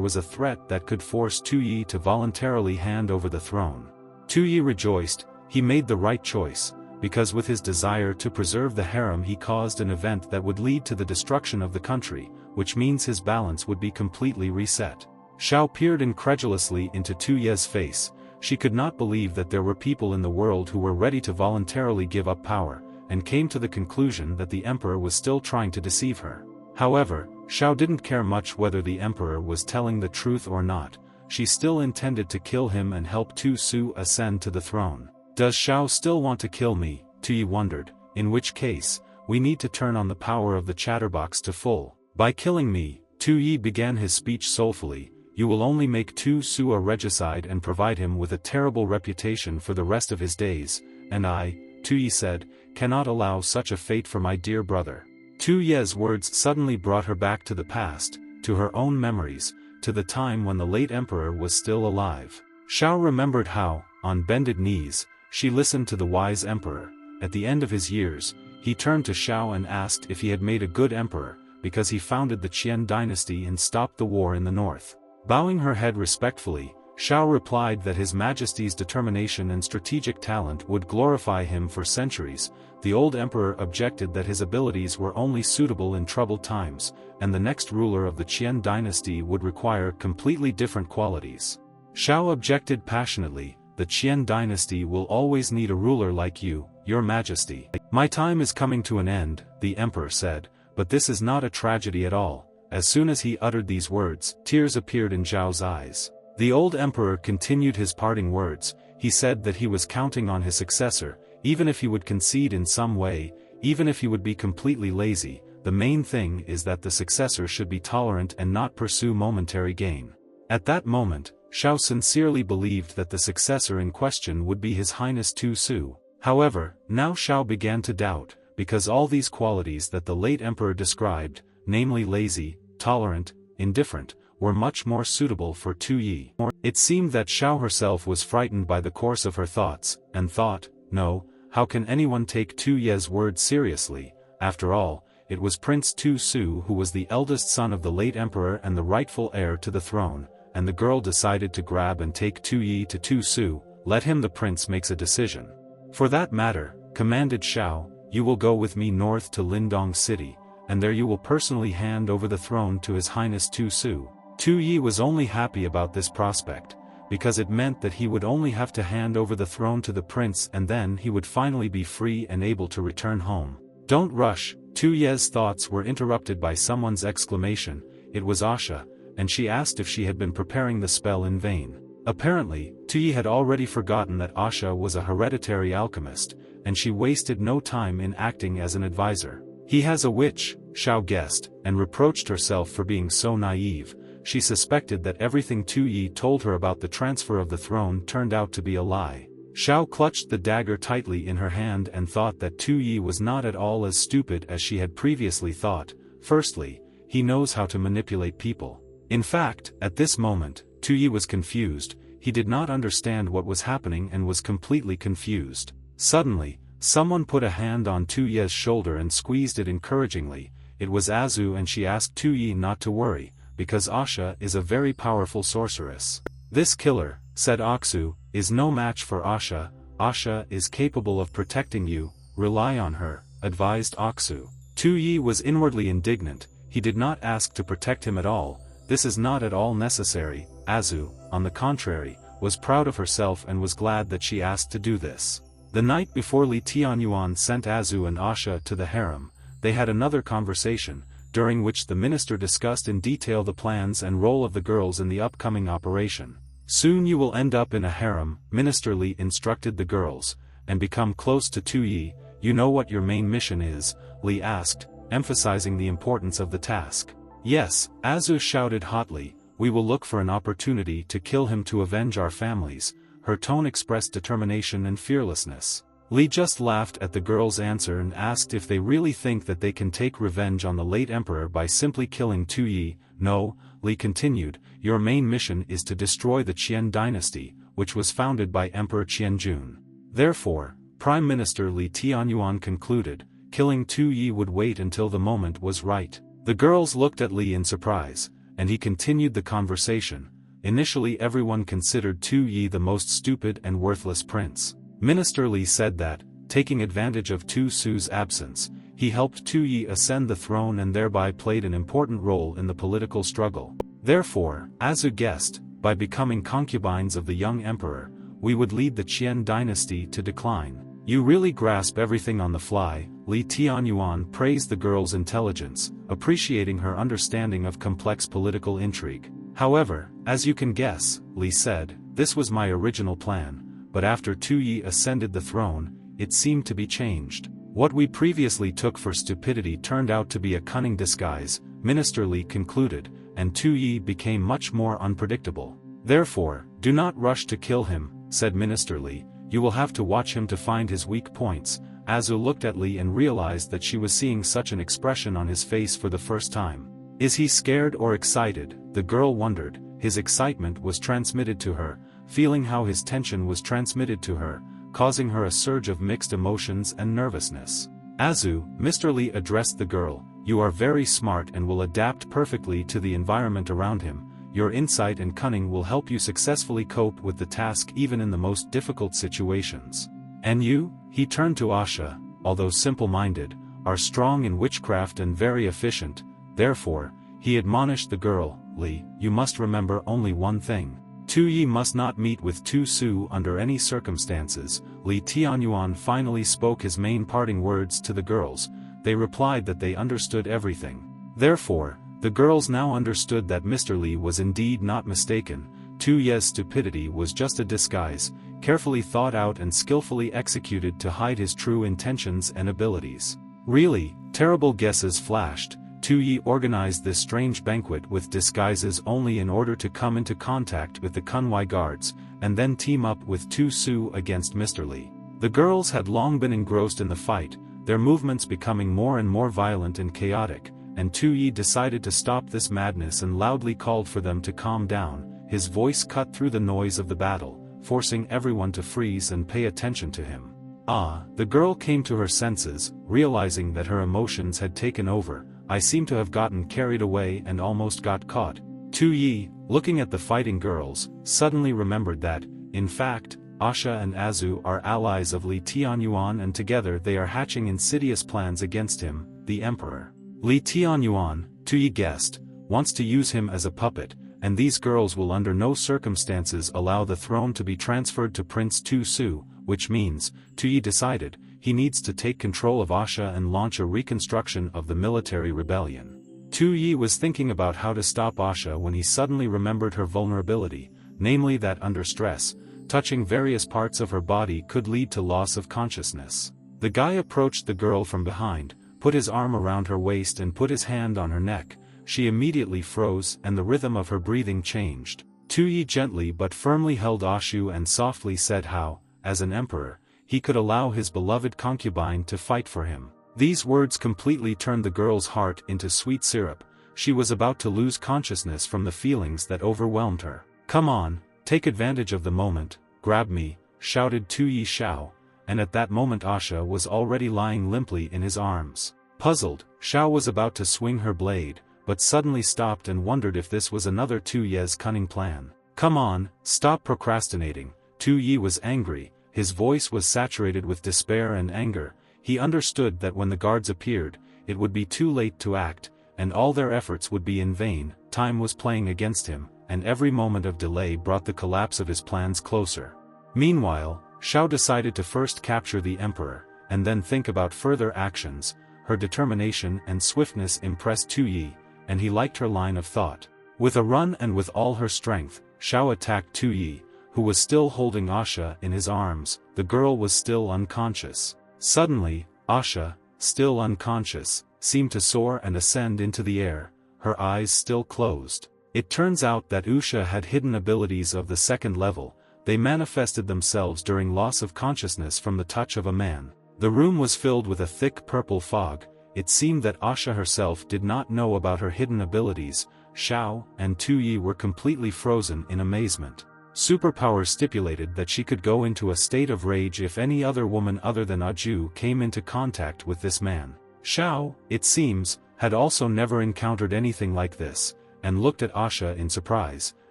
was a threat that could force Tu-Ye to voluntarily hand over the throne. Tu-Ye rejoiced. He made the right choice, because with his desire to preserve the harem he caused an event that would lead to the destruction of the country, which means his balance would be completely reset. Xiao peered incredulously into Tu-Ye's face. She could not believe that there were people in the world who were ready to voluntarily give up power, and came to the conclusion that the emperor was still trying to deceive her. However, Xiao didn't care much whether the emperor was telling the truth or not. She still intended to kill him and help Tu Su ascend to the throne. Does Xiao still want to kill me? Tu-Ye wondered, in which case, we need to turn on the power of the chatterbox to full. By killing me, Tu-Ye began his speech soulfully, you will only make Tu Su a regicide and provide him with a terrible reputation for the rest of his days, and I, Tu-Ye said, cannot allow such a fate for my dear brother. Tu-Ye's words suddenly brought her back to the past, to her own memories, to the time when the late emperor was still alive. Xiao remembered how, on bended knees, she listened to the wise emperor. At the end of his years, he turned to Xiao and asked if he had made a good emperor, because he founded the Qian dynasty and stopped the war in the north. Bowing her head respectfully, Xiao replied that His Majesty's determination and strategic talent would glorify him for centuries. The old emperor objected that his abilities were only suitable in troubled times, and the next ruler of the Qian dynasty would require completely different qualities. Xiao objected passionately. The Qian dynasty will always need a ruler like you, Your Majesty. My time is coming to an end, the emperor said, but this is not a tragedy at all. As soon as he uttered these words, tears appeared in Zhao's eyes. The old emperor continued his parting words. He said that he was counting on his successor, even if he would concede in some way, even if he would be completely lazy. The main thing is that the successor should be tolerant and not pursue momentary gain. At that moment, Xiao sincerely believed that the successor in question would be His Highness Tu Su. However, now Xiao began to doubt, because all these qualities that the late emperor described, namely lazy, tolerant, indifferent, were much more suitable for Tu-Ye. It seemed that Xiao herself was frightened by the course of her thoughts, and thought, no, how can anyone take Tu-Ye's words seriously? After all, it was Prince Tu Su who was the eldest son of the late emperor and the rightful heir to the throne. And the girl decided to grab and take Tu-Ye to Tu Su. Let him, the prince, makes a decision. For that matter, commanded Xiao, you will go with me north to Lindong City, and there you will personally hand over the throne to His Highness Tu Su. Tu-Ye was only happy about this prospect, because it meant that he would only have to hand over the throne to the prince and then he would finally be free and able to return home. Don't rush. Tu-Ye's thoughts were interrupted by someone's exclamation. It was Asha, and she asked if she had been preparing the spell in vain. Apparently, Tu-Ye had already forgotten that Asha was a hereditary alchemist, and she wasted no time in acting as an advisor. He has a witch, Xiao guessed, and reproached herself for being so naive. She suspected that everything Tu-Ye told her about the transfer of the throne turned out to be a lie. Xiao clutched the dagger tightly in her hand and thought that Tu-Ye was not at all as stupid as she had previously thought. Firstly, he knows how to manipulate people. In fact, at this moment, Tu-Ye was confused. He did not understand what was happening and was completely confused. Suddenly, someone put a hand on Tu-Ye's shoulder and squeezed it encouragingly. It was Azu, and she asked Tu-Ye not to worry, because Asha is a very powerful sorceress. This killer, said Aksu, is no match for Asha. Asha is capable of protecting you, rely on her, advised Aksu. Tu Yi was inwardly indignant. He did not ask to protect him at all. This is not at all necessary. Azu, on the contrary, was proud of herself and was glad that she asked to do this. The night before Li Tianyuan sent Azu and Asha to the harem, they had another conversation, during which the minister discussed in detail the plans and role of the girls in the upcoming operation. Soon you will end up in a harem, Minister Li instructed the girls, and become close to Tu Yi. You know what your main mission is? Li asked, emphasizing the importance of the task. Yes, Azu shouted hotly, we will look for an opportunity to kill him to avenge our families. Her tone expressed determination and fearlessness. Li just laughed at the girl's answer and asked if they really think that they can take revenge on the late emperor by simply killing Tu Yi. No, Li continued, your main mission is to destroy the Qian dynasty, which was founded by Emperor Qianjun. Therefore, Prime Minister Li Tianyuan concluded, killing Tu Yi would wait until the moment was right. The girls looked at Li in surprise, and he continued the conversation. Initially everyone considered Tu Yi the most stupid and worthless prince. Minister Li said that, taking advantage of Tu Su's absence, he helped Tu Yi ascend the throne and thereby played an important role in the political struggle. Therefore, Azu guessed, by becoming concubines of the young emperor, we would lead the Qian dynasty to decline. You really grasp everything on the fly. Li Tianyuan praised the girl's intelligence, appreciating her understanding of complex political intrigue. However, as you can guess, Li said, this was my original plan, but after Tu Yi ascended the throne, it seemed to be changed. What we previously took for stupidity turned out to be a cunning disguise, Minister Li concluded, and Tu Yi became much more unpredictable. Therefore, do not rush to kill him, said Minister Li. You will have to watch him to find his weak points. Azu looked at Li and realized that she was seeing such an expression on his face for the first time. Is he scared or excited? The girl wondered. His excitement was transmitted to her, feeling how his tension was transmitted to her, causing her a surge of mixed emotions and nervousness. Azu, Mr. Li addressed the girl, you are very smart and will adapt perfectly to the environment around him. Your insight and cunning will help you successfully cope with the task even in the most difficult situations. And you? He turned to Asha, although simple-minded, are strong in witchcraft and very efficient. Therefore, he admonished the girl, Li, you must remember only one thing. Tu Yi must not meet with Tu Su under any circumstances. Li Tianyuan finally spoke his main parting words to the girls. They replied that they understood everything. Therefore, the girls now understood that Mr. Li was indeed not mistaken. Tu Ye's stupidity was just a disguise, carefully thought out and skillfully executed to hide his true intentions and abilities. Really, terrible guesses flashed. Tu Yi organized this strange banquet with disguises only in order to come into contact with the Kunwai guards, and then team up with Tu Su against Mr. Li. The girls had long been engrossed in the fight, their movements becoming more and more violent and chaotic, and Tu Yi decided to stop this madness and loudly called for them to calm down. His voice cut through the noise of the battle, forcing everyone to freeze and pay attention to him. The girl came to her senses, realizing that her emotions had taken over. I seem to have gotten carried away and almost got caught. Tu Yi, looking at the fighting girls, suddenly remembered that, in fact, Asha and Azu are allies of Li Tianyuan and together they are hatching insidious plans against him, the emperor. Li Tianyuan, Tu Yi guessed, wants to use him as a puppet, and these girls will under no circumstances allow the throne to be transferred to Prince Tu Su, which means, Tu Yi decided, he needs to take control of Asha and launch a reconstruction of the military rebellion. Tu Yi was thinking about how to stop Asha when he suddenly remembered her vulnerability, namely that under stress, touching various parts of her body could lead to loss of consciousness. The guy approached the girl from behind, put his arm around her waist and put his hand on her neck. She immediately froze and the rhythm of her breathing changed. Tu Yi gently but firmly held Ashu and softly said how, as an emperor, he could allow his beloved concubine to fight for him. These words completely turned the girl's heart into sweet syrup. She was about to lose consciousness from the feelings that overwhelmed her. Come on, take advantage of the moment, grab me, shouted Tu Yi Xiao, and at that moment Asha was already lying limply in his arms. Puzzled, Xiao was about to swing her blade, but suddenly stopped and wondered if this was another Tu Ye's cunning plan. Come on, stop procrastinating. Tu Yi was angry, his voice was saturated with despair and anger. He understood that when the guards appeared, it would be too late to act, and all their efforts would be in vain. Time was playing against him, and every moment of delay brought the collapse of his plans closer. Meanwhile, Xiao decided to first capture the emperor, and then think about further actions. Her determination and swiftness impressed Tu Yi, and he liked her line of thought. With a run and with all her strength, Xiao attacked Tu Yi, who was still holding Asha in his arms. The girl was still unconscious. Suddenly, Asha, still unconscious, seemed to soar and ascend into the air, her eyes still closed. It turns out that Usha had hidden abilities of the second level. They manifested themselves during loss of consciousness from the touch of a man. The room was filled with a thick purple fog. It seemed that Asha herself did not know about her hidden abilities. Xiao and Tu Yi were completely frozen in amazement. Superpower stipulated that she could go into a state of rage if any other woman other than Aju came into contact with this man. Xiao, it seems, had also never encountered anything like this, and looked at Asha in surprise,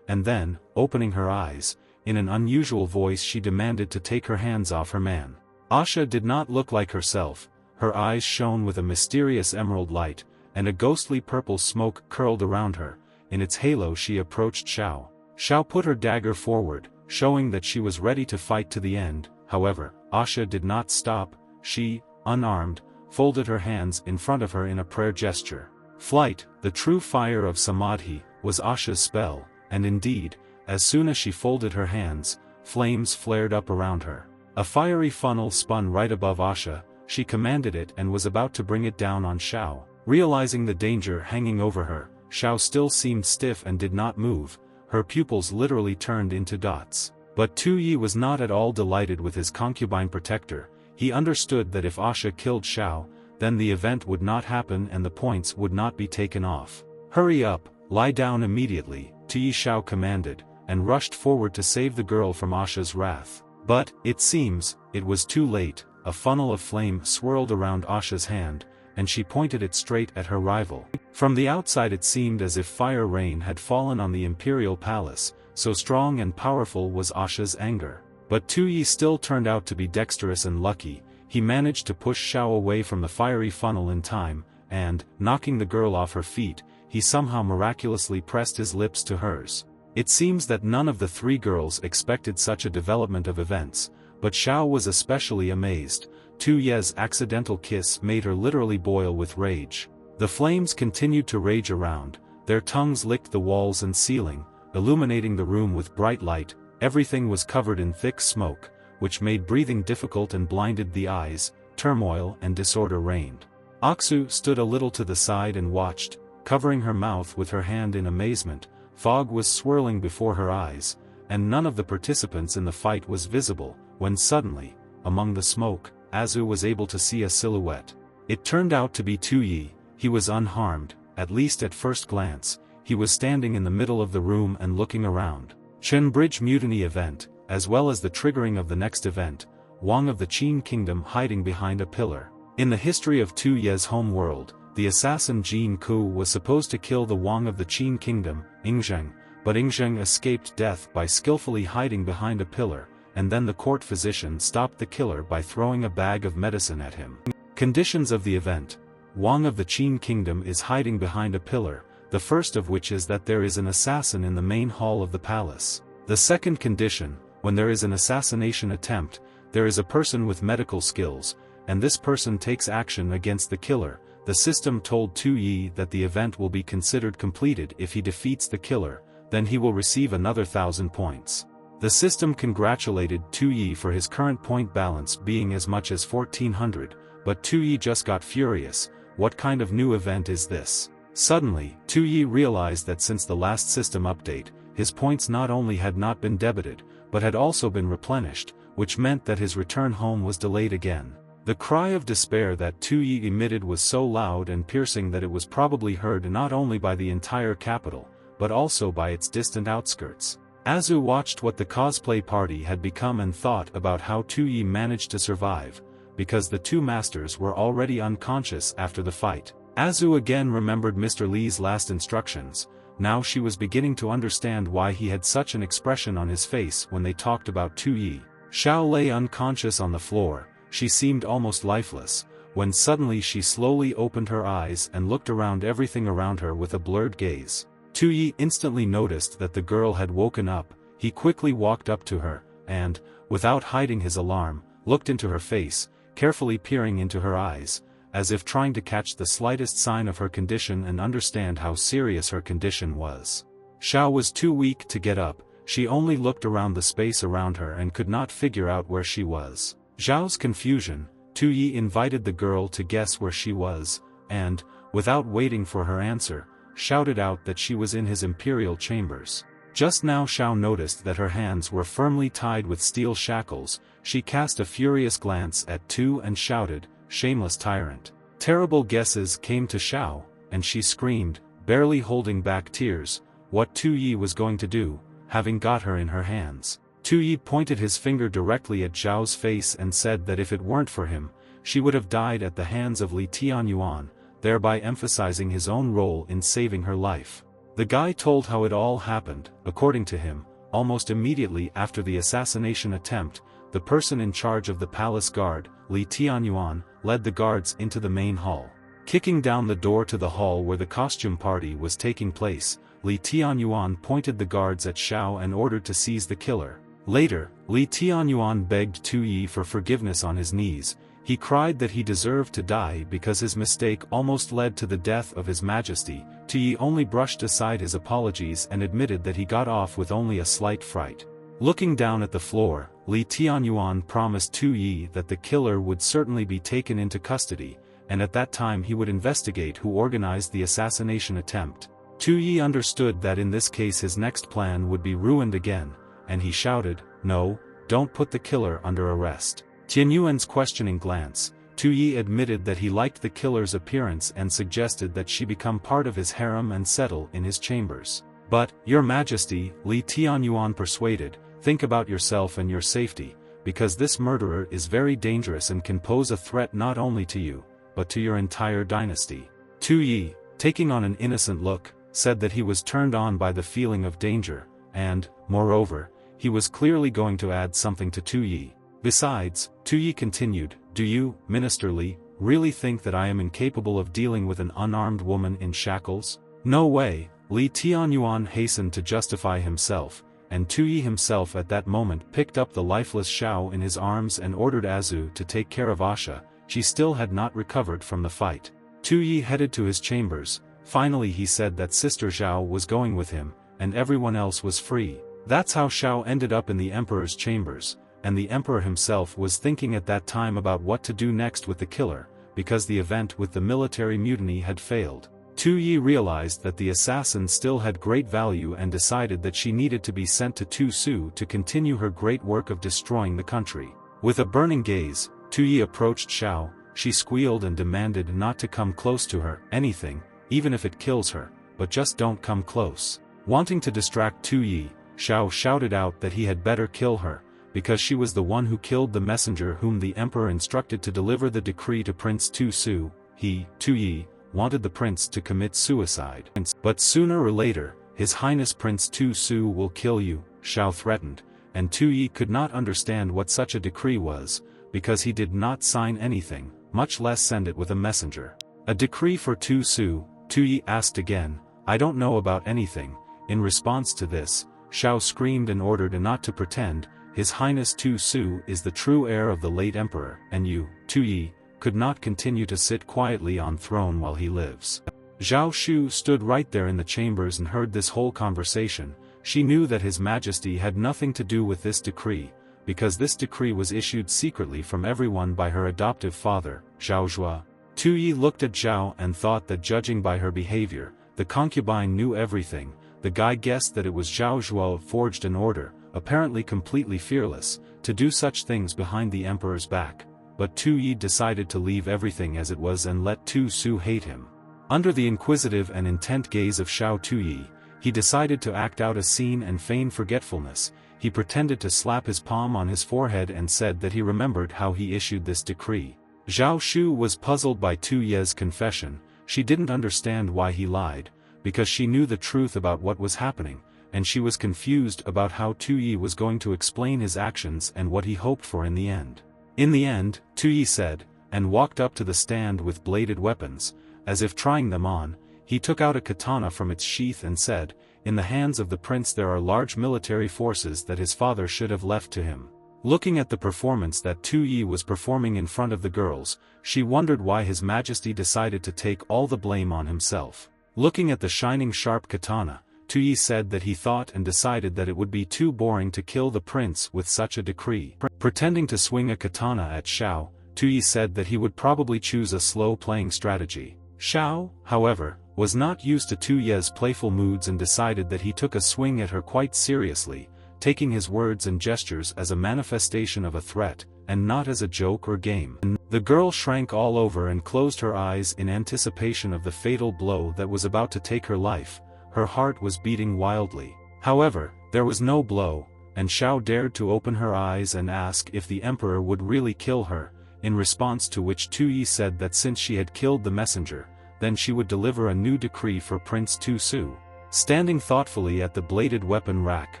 and then, opening her eyes, in an unusual voice she demanded to take her hands off her man. Asha did not look like herself. Her eyes shone with a mysterious emerald light, and a ghostly purple smoke curled around her. In its halo she approached Xiao. Xiao put her dagger forward, showing that she was ready to fight to the end. However, Asha did not stop. She, unarmed, folded her hands in front of her in a prayer gesture. Flight, the true fire of Samadhi, was Asha's spell, and indeed, as soon as she folded her hands, flames flared up around her. A fiery funnel spun right above Asha. She commanded it and was about to bring it down on Xiao. Realizing the danger hanging over her, Xiao still seemed stiff and did not move. Her pupils literally turned into dots. But Tu Yi was not at all delighted with his concubine protector. He understood that if Asha killed Xiao, then the event would not happen and the points would not be taken off. Hurry up, lie down immediately, Tu Yi Xiao commanded, and rushed forward to save the girl from Asha's wrath. But, it seems, it was too late. A funnel of flame swirled around Asha's hand, and she pointed it straight at her rival. From the outside it seemed as if fire rain had fallen on the imperial palace, so strong and powerful was Asha's anger. But Tu Yi still turned out to be dexterous and lucky. He managed to push Xiao away from the fiery funnel in time, and, knocking the girl off her feet, he somehow miraculously pressed his lips to hers. It seems that none of the three girls expected such a development of events, but Xiao was especially amazed. Tu Ye's accidental kiss made her literally boil with rage. The flames continued to rage around. Their tongues licked the walls and ceiling, illuminating the room with bright light. Everything was covered in thick smoke, which made breathing difficult and blinded the eyes. Turmoil and disorder reigned. Aksu stood a little to the side and watched, covering her mouth with her hand in amazement. Fog was swirling before her eyes, and none of the participants in the fight was visible, when suddenly, among the smoke, Azu was able to see a silhouette. It turned out to be Tu Yi. He was unharmed, at least at first glance. He was standing in the middle of the room and looking around. Chen Bridge Mutiny event, as well as the triggering of the next event, Wang of the Qin Kingdom hiding behind a pillar. In the history of Tu Ye's home world, the assassin Jin Ku was supposed to kill the Wang of the Qin Kingdom, Yingzheng, but Yingzheng escaped death by skillfully hiding behind a pillar, and then the court physician stopped the killer by throwing a bag of medicine at him. Conditions of the event: Wang of the Qin Kingdom is hiding behind a pillar, the first of which is that there is an assassin in the main hall of the palace. The second condition: when there is an assassination attempt, there is a person with medical skills, and this person takes action against the killer. The system told Tu Yi that the event will be considered completed if he defeats the killer, then he will receive another 1,000 points. The system congratulated Tu Yi for his current point balance being as much as 1,400, but Tu Yi just got furious. What kind of new event is this? Suddenly, Tu Yi realized that since the last system update, his points not only had not been debited, but had also been replenished, which meant that his return home was delayed again. The cry of despair that Tu Yi emitted was so loud and piercing that it was probably heard not only by the entire capital, but also by its distant outskirts. Azu watched what the cosplay party had become and thought about how Tu Yi managed to survive, because the two masters were already unconscious after the fight. Azu again remembered Mr. Li's last instructions. Now she was beginning to understand why he had such an expression on his face when they talked about Tu Yi. Xiao lay unconscious on the floor. She seemed almost lifeless, when suddenly she slowly opened her eyes and looked around everything around her with a blurred gaze. Tu Yi instantly noticed that the girl had woken up. He quickly walked up to her, and, without hiding his alarm, looked into her face, carefully peering into her eyes, as if trying to catch the slightest sign of her condition and understand how serious her condition was. Xiao was too weak to get up. She only looked around the space around her and could not figure out where she was. Zhao's confusion, Tu Yi invited the girl to guess where she was, and, without waiting for her answer, shouted out that she was in his imperial chambers. Just now Xiao noticed that her hands were firmly tied with steel shackles. She cast a furious glance at Tu and shouted, "Shameless tyrant." Terrible guesses came to Xiao, and she screamed, barely holding back tears, what Tu Yi was going to do, having got her in her hands. Tu Yi pointed his finger directly at Zhao's face and said that if it weren't for him, she would have died at the hands of Li Tianyuan, thereby emphasizing his own role in saving her life. The guy told how it all happened. According to him, almost immediately after the assassination attempt, the person in charge of the palace guard, Li Tianyuan, led the guards into the main hall. Kicking down the door to the hall where the costume party was taking place, Li Tianyuan pointed the guards at Xiao and ordered to seize the killer. Later, Li Tianyuan begged Tu Yi for forgiveness on his knees. He cried that he deserved to die because his mistake almost led to the death of His Majesty. Tu Yi only brushed aside his apologies and admitted that he got off with only a slight fright. Looking down at the floor, Li Tianyuan promised Tu Yi that the killer would certainly be taken into custody, and at that time he would investigate who organized the assassination attempt. Tu Yi understood that in this case his next plan would be ruined again, and he shouted, "No, don't put the killer under arrest." Tianyuan's questioning glance, Tu Yi admitted that he liked the killer's appearance and suggested that she become part of his harem and settle in his chambers. "But, Your Majesty," Li Tianyuan persuaded, "think about yourself and your safety, because this murderer is very dangerous and can pose a threat not only to you, but to your entire dynasty." Tu Yi, taking on an innocent look, said that he was turned on by the feeling of danger, and, moreover, he was clearly going to add something to Tu Yi. Besides, Tu Yi continued, "Do you, Minister Li, really think that I am incapable of dealing with an unarmed woman in shackles?" "No way," Li Tianyuan hastened to justify himself, and Tu Yi himself at that moment picked up the lifeless Xiao in his arms and ordered Azu to take care of Asha. She still had not recovered from the fight. Tu Yi headed to his chambers. Finally he said that Sister Zhao was going with him, and everyone else was free. That's how Xiao ended up in the Emperor's chambers, and the Emperor himself was thinking at that time about what to do next with the killer, because the event with the military mutiny had failed. Tu Yi realized that the assassin still had great value and decided that she needed to be sent to Tu Su to continue her great work of destroying the country. With a burning gaze, Tu Yi approached Xiao. She squealed and demanded not to come close to her, anything, even if it kills her, but just don't come close. Wanting to distract Tu Yi, Xiao shouted out that he had better kill her, because she was the one who killed the messenger whom the emperor instructed to deliver the decree to Prince Tu Su. He, Tu Yi, wanted the prince to commit suicide. "But sooner or later, His Highness Prince Tu Su will kill you," Xiao threatened, and Tu Yi could not understand what such a decree was, because he did not sign anything, much less send it with a messenger. "A decree for Tu Su?" Tu Yi asked again. "I don't know about anything." In response to this, Xiao screamed and ordered not to pretend. "His Highness Tu Su is the true heir of the late emperor, and you, Tu Yi, could not continue to sit quietly on throne while he lives." Zhao Shu stood right there in the chambers and heard this whole conversation. She knew that His Majesty had nothing to do with this decree, because this decree was issued secretly from everyone by her adoptive father, Zhao Zhua. Tu Yi looked at Zhao and thought that judging by her behavior, the concubine knew everything. The guy guessed that it was Zhao Zhua forged an order, apparently completely fearless, to do such things behind the emperor's back. But Tu Yi decided to leave everything as it was and let Tu Su hate him. Under the inquisitive and intent gaze of Xiao Tu Yi, he decided to act out a scene and feign forgetfulness. He pretended to slap his palm on his forehead and said that he remembered how he issued this decree. Zhao Shu was puzzled by Tu Ye's confession. She didn't understand why he lied, because she knew the truth about what was happening, and she was confused about how Tu-yi was going to explain his actions and what he hoped for in the end. In the end, Tu-yi said, and walked up to the stand with bladed weapons, as if trying them on. He took out a katana from its sheath and said, "In the hands of the prince there are large military forces that his father should have left to him." Looking at the performance that Tu-yi was performing in front of the girls, she wondered why His Majesty decided to take all the blame on himself. Looking at the shining sharp katana, Tu-yi said that he thought and decided that it would be too boring to kill the prince with such a decree. Pretending to swing a katana at Xiao, Tu-yi said that he would probably choose a slow-playing strategy. Xiao, however, was not used to Tu-yi's playful moods and decided that he took a swing at her quite seriously, taking his words and gestures as a manifestation of a threat, and not as a joke or game. The girl shrank all over and closed her eyes in anticipation of the fatal blow that was about to take her life. Her heart was beating wildly. However, there was no blow, and Xiao dared to open her eyes and ask if the emperor would really kill her, in response to which Tu-yi said that since she had killed the messenger, then she would deliver a new decree for Prince Tu-su. Standing thoughtfully at the bladed weapon rack,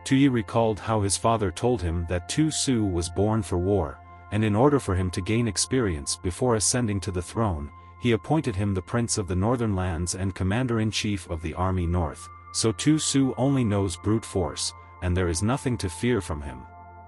Tu-yi recalled how his father told him that Tu-su was born for war, and in order for him to gain experience before ascending to the throne, he appointed him the Prince of the Northern Lands and Commander-in-Chief of the Army North, so Tu-su only knows brute force, and there is nothing to fear from him.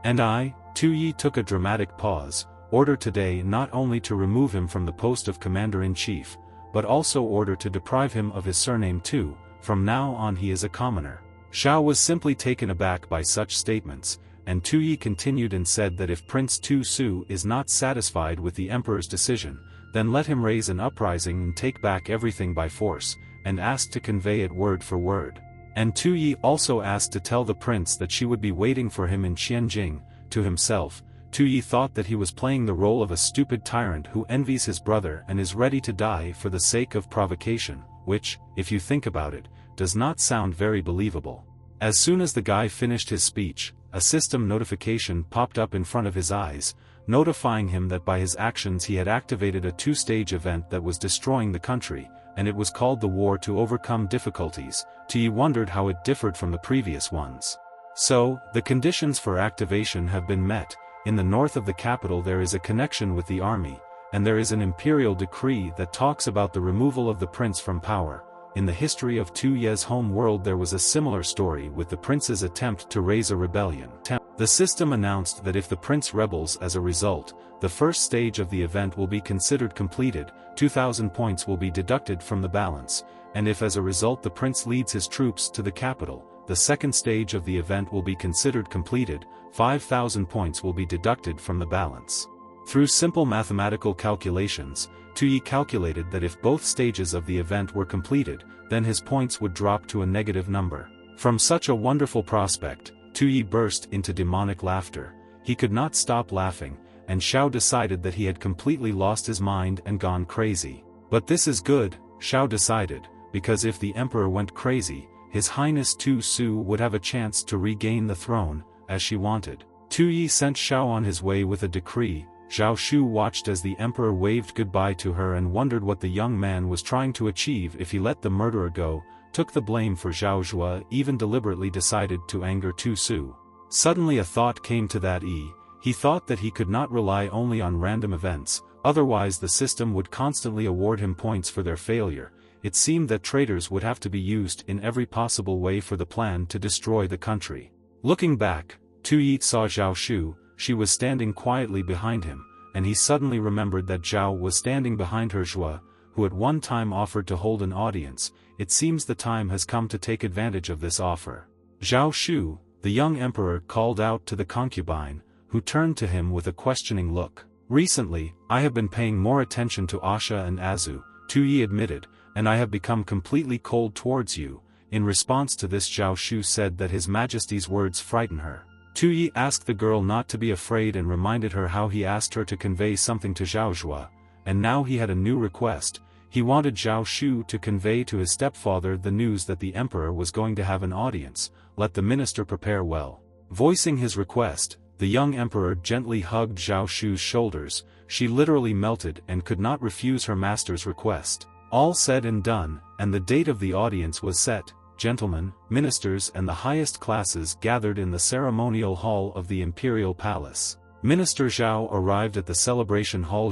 And I, Tu-yi took a dramatic pause, order today not only to remove him from the post of Commander-in-Chief, but also order to deprive him of his surname too. From now on he is a commoner. Xiao was simply taken aback by such statements, and Tu-yi continued and said that if Prince Tu-su is not satisfied with the emperor's decision, then let him raise an uprising and take back everything by force, and asked to convey it word for word. And Tu-yi also asked to tell the prince that she would be waiting for him in Qianjing. To himself, Tu-yi thought that he was playing the role of a stupid tyrant who envies his brother and is ready to die for the sake of provocation, which, if you think about it, does not sound very believable. As soon as the guy finished his speech, a system notification popped up in front of his eyes, notifying him that by his actions he had activated a two-stage event that was destroying the country, and it was called the War to Overcome Difficulties. Tu-yi wondered how it differed from the previous ones. So, the conditions for activation have been met. In the north of the capital there is a connection with the army, and there is an imperial decree that talks about the removal of the prince from power. In the history of Tu-yi's home world there was a similar story with the prince's attempt to raise a rebellion. The system announced that if the prince rebels as a result, the first stage of the event will be considered completed, 2,000 points will be deducted from the balance, and if as a result the prince leads his troops to the capital, the second stage of the event will be considered completed, 5,000 points will be deducted from the balance. Through simple mathematical calculations, Tu-yi calculated that if both stages of the event were completed, then his points would drop to a negative number. From such a wonderful prospect, Tu-yi burst into demonic laughter. He could not stop laughing, and Xiao decided that he had completely lost his mind and gone crazy. But this is good, Xiao decided, because if the emperor went crazy, His Highness Tu-su would have a chance to regain the throne, as she wanted. Tu-yi sent Xiao on his way with a decree. Zhao Shu watched as the emperor waved goodbye to her and wondered what the young man was trying to achieve if he let the murderer go, took the blame for Zhao Zhua, even deliberately decided to anger Tu-su. Suddenly a thought came to that he thought that he could not rely only on random events, otherwise the system would constantly award him points for their failure. It seemed that traitors would have to be used in every possible way for the plan to destroy the country. Looking back, Tu-yi saw Zhao Shu. She was standing quietly behind him, and he suddenly remembered that Zhao was standing behind her Zhua, who at one time offered to hold an audience. It seems the time has come to take advantage of this offer. Zhao Shu, the young emperor, called out to the concubine, who turned to him with a questioning look. Recently, I have been paying more attention to Asha and Azu, Tu-yi admitted, and I have become completely cold towards you. In response to this, Zhao Shu said that His Majesty's words frighten her. Tu-yi asked the girl not to be afraid and reminded her how he asked her to convey something to Zhao Zhua, and now he had a new request. He wanted Zhao Shu to convey to his stepfather the news that the emperor was going to have an audience. Let the minister prepare well. Voicing his request, the young emperor gently hugged Zhao Shu's shoulders. She literally melted and could not refuse her master's request. All said and done, and the date of the audience was set. gentlemen, ministers and the highest classes gathered in the ceremonial hall of the imperial palace. Minister Zhao arrived at the celebration hall.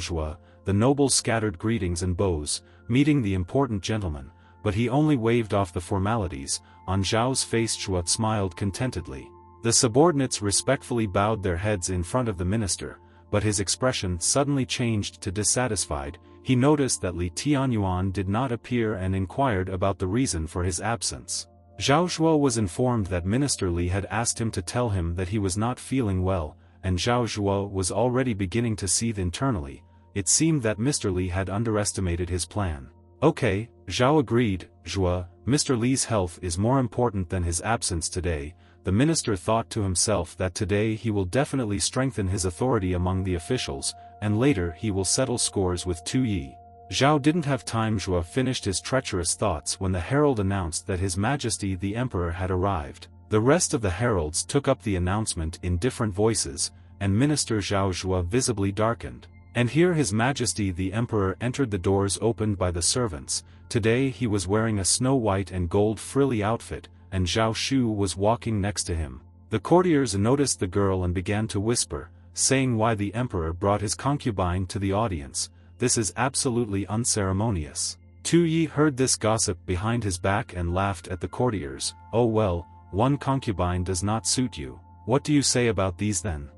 The nobles scattered greetings and bows, meeting the important gentleman, but he only waved off the formalities. On Zhao's face Zhuo smiled contentedly. The subordinates respectfully bowed their heads in front of the minister, but his expression suddenly changed to dissatisfied. He noticed that Li Tianyuan did not appear and inquired about the reason for his absence. Zhao Zhuo was informed that Minister Li had asked him to tell him that he was not feeling well, and Zhao Zhuo was already beginning to seethe internally. It seemed that Mr. Li had underestimated his plan. Okay, Zhao agreed. Zhuo, Mr. Li's health is more important than his absence today. The minister thought to himself that today he will definitely strengthen his authority among the officials, and later he will settle scores with Tu Yi. Zhao didn't have time. Zhuo finished his treacherous thoughts when the herald announced that His Majesty the Emperor had arrived. The rest of the heralds took up the announcement in different voices, and Minister Zhao Zhuo visibly darkened. And here His Majesty the Emperor entered, the doors opened by the servants. Today he was wearing a snow-white and gold frilly outfit, and Zhao Shu was walking next to him. The courtiers noticed the girl and began to whisper, saying why the emperor brought his concubine to the audience. This is absolutely unceremonious. Tu Yi heard this gossip behind his back and laughed at the courtiers. Oh well, one concubine does not suit you. What do you say about these then?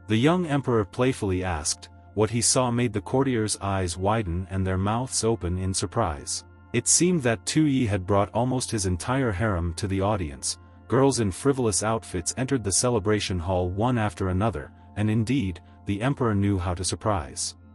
The young emperor playfully asked. What he saw made the courtiers' eyes widen and their mouths open in surprise. It seemed that Tu Yi had brought almost his entire harem to the audience. Girls in frivolous outfits entered the celebration hall one after another, and indeed, the emperor knew how to surprise.